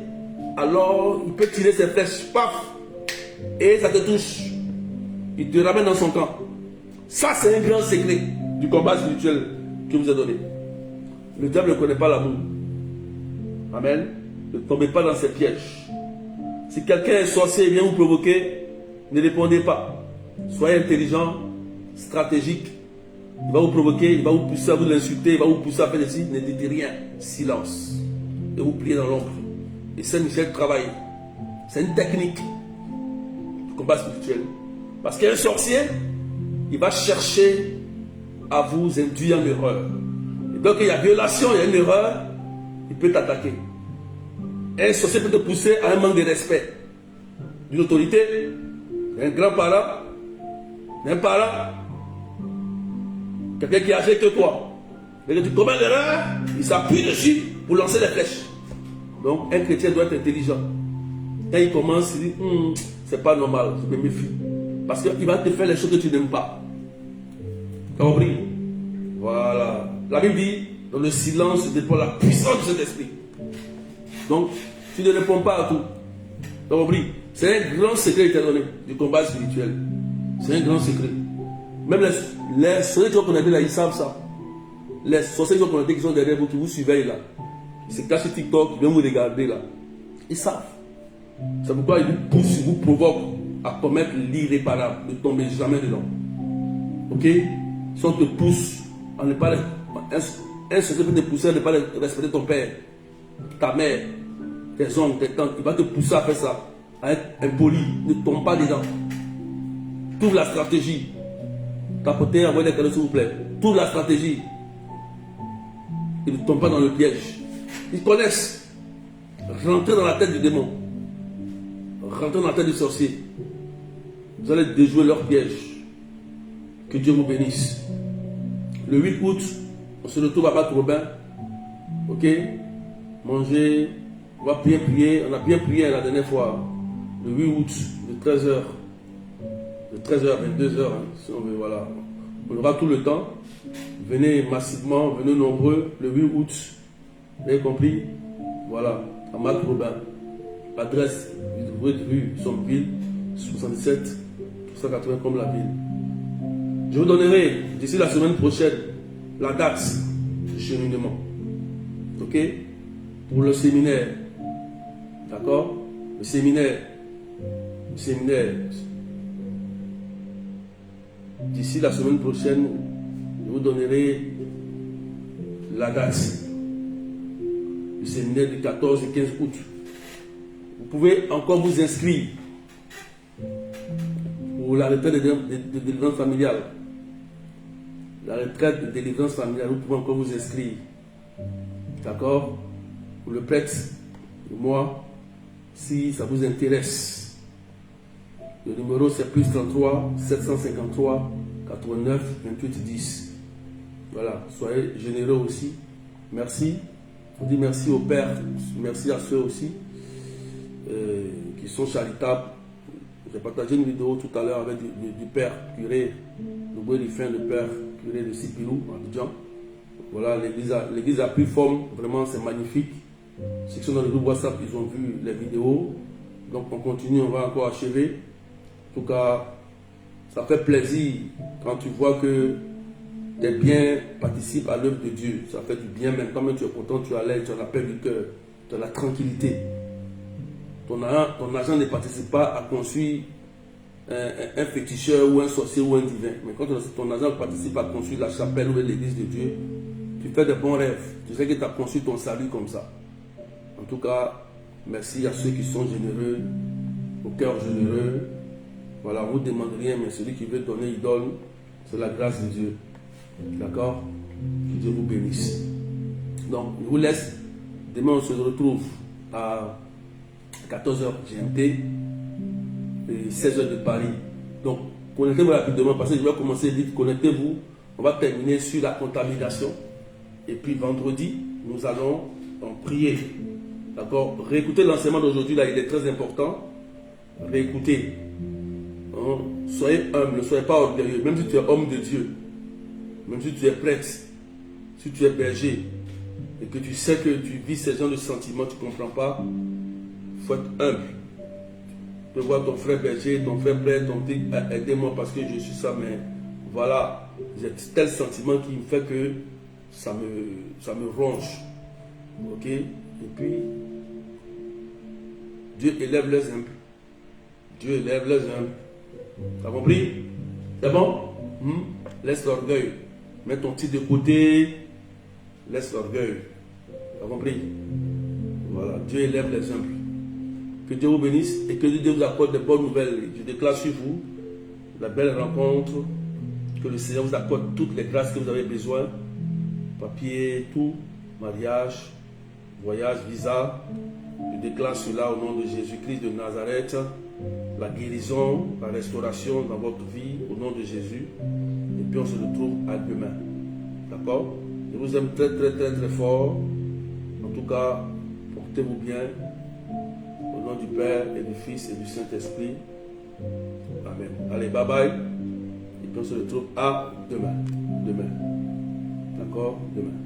Alors, il peut tirer ses flèches, paf, et ça te touche. Il te ramène dans son camp. Ça, c'est un grand secret du combat spirituel que vous a donné. Le diable ne connaît pas l'amour. Amen. Ne tombez pas dans ses pièges. Si quelqu'un est sorcier et vient vous provoquer, ne répondez pas. Soyez intelligent, stratégique. Il va vous provoquer, il va vous pousser à vous l'insulter, il va vous pousser à faire ceci. Ne dites rien. Silence. Et vous priez dans l'ombre. Et Saint-Michel travaille. C'est une technique du combat spirituel. Parce qu'un sorcier, il va chercher à vous induire en erreur. Et donc il y a violation, il y a une erreur, il peut t'attaquer. Un sorcier peut te pousser à un manque de respect d'une autorité, d'un grand-parent, d'un parent, quelqu'un qui est âgé que toi. Mais quand tu commets l'erreur, il s'appuie dessus pour lancer les flèches. Donc un chrétien doit être intelligent. Quand il commence, il dit c'est pas normal, je me méfie. Parce qu'il va te faire les choses que tu n'aimes pas. Tu as compris? Voilà. La Bible dit, dans le silence se déploie la puissance de cet esprit. Donc, tu ne réponds pas à tout. Tu as compris? C'est un grand secret qui t'a donné du combat spirituel. C'est un grand secret. Même les sorciers qui sont connectés là, ils savent ça. Les sorciers qui sont connectés, qui sont derrière vous, qui vous suivent là, qui se cachent sur TikTok, qui viennent vous regarder là, ils savent. C'est pourquoi ils vous poussent, ils vous provoquent à commettre l'irréparable. Ne tombez jamais dedans. Ok? Si on te pousse, on n'est pas. Un sorcier peut te pousser à ne pas respecter ton père, ta mère, tes oncles, tes tantes. Il va te pousser à faire ça, à être impoli. Ne tombe pas dedans. Trouve la stratégie. Tapotez, envoyez des cadeaux s'il vous plaît. Trouve la stratégie. Et ne tombe pas dans le piège. Ils connaissent. Rentrez dans la tête du démon. Rentrez dans la tête du sorcier. Vous allez déjouer leur piège. Que Dieu vous bénisse. Le 8 août, on se retrouve à Bat-Robin. Ok? Manger. On va bien prier. On a bien prié la dernière fois. Le 8 août, de 13h. De 13h à 22h. Si on veut, voilà. On aura tout le temps. Venez massivement, venez nombreux. Le 8 août. Vous avez compris? Voilà. À Bat-Robin. Adresse, rue Sommeville, 77 380 comme la ville. Je vous donnerai d'ici la semaine prochaine la date du cheminement. Ok? Pour le séminaire. D'accord? Le séminaire. D'ici la semaine prochaine, je vous donnerai la date du séminaire du 14 et 15 août. Vous pouvez encore vous inscrire pour la retraite de délivrance familiale. La retraite de délivrance familiale, vous pouvez encore vous inscrire. D'accord? Pour le prêtre, moi, si ça vous intéresse. Le numéro c'est plus 33 753 89 28 10. Voilà, soyez généreux aussi. Merci. Je vous dis merci au Père, merci à ceux aussi qui sont charitables. J'ai partagé une vidéo tout à l'heure avec du Père curé, le bois du fin, le Père curé de Sipilou, à Abidjan. Voilà, l'église a pris forme, vraiment c'est magnifique. Ceux qui sont dans le groupe WhatsApp, ils ont vu les vidéos. Donc on continue, on va encore achever. En tout cas, ça fait plaisir quand tu vois que tes biens participent à l'œuvre de Dieu. Ça fait du bien, même quand même tu es content, tu as l'air, tu as la paix du cœur, tu as la tranquillité. Ton argent ne participe pas à construire un féticheur ou un sorcier ou un divin. Mais quand ton argent participe à construire la chapelle ou l'église de Dieu, tu fais de bons rêves. Tu sais que tu as construit ton salut comme ça. En tout cas, merci à ceux qui sont généreux, au cœur généreux. Voilà, on ne vous demande rien, mais celui qui veut donner, il donne. C'est la grâce de Dieu. D'accord? Que Dieu vous bénisse. Donc, je vous laisse. Demain, on se retrouve à 14h GMT et 16h de Paris. Donc, connectez-vous rapidement parce que je vais commencer vite. Connectez-vous. On va terminer sur la contamination. Et puis, vendredi, nous allons en prier. D'accord? Réécoutez l'enseignement d'aujourd'hui, là, il est très important. Réécoutez. Hein? Soyez humble, ne soyez pas orgueilleux. Même si tu es homme de Dieu, même si tu es prêtre, si tu es berger, et que tu sais que tu vis ces genres de sentiments, tu ne comprends pas, il faut être humble. Tu peux voir ton frère berger, ton frère prêtre, ton dit aidez-moi parce que je suis ça, mais voilà, j'ai tel sentiment qui me fait que ça me ronge. Ok? Et puis, Dieu élève les humbles. Dieu élève les humbles. T'as compris? C'est bon? Laisse l'orgueil. Mets ton titre de côté. Laisse l'orgueil. T'as compris? Voilà. Dieu élève les humbles. Que Dieu vous bénisse et que Dieu vous accorde de bonnes nouvelles. Je déclare sur vous la belle rencontre. Que le Seigneur vous accorde toutes les grâces que vous avez besoin. Papier, tout. Mariage, voyage, visa. Je déclare cela au nom de Jésus-Christ de Nazareth. La guérison, la restauration dans votre vie au nom de Jésus. Et puis on se retrouve à demain. D'accord? Je vous aime très très très très fort. En tout cas, portez-vous bien. Au nom du Père et du Fils et du Saint-Esprit. Amen. Allez, bye bye. Et puis on se retrouve à demain. Demain. D'accord? Demain.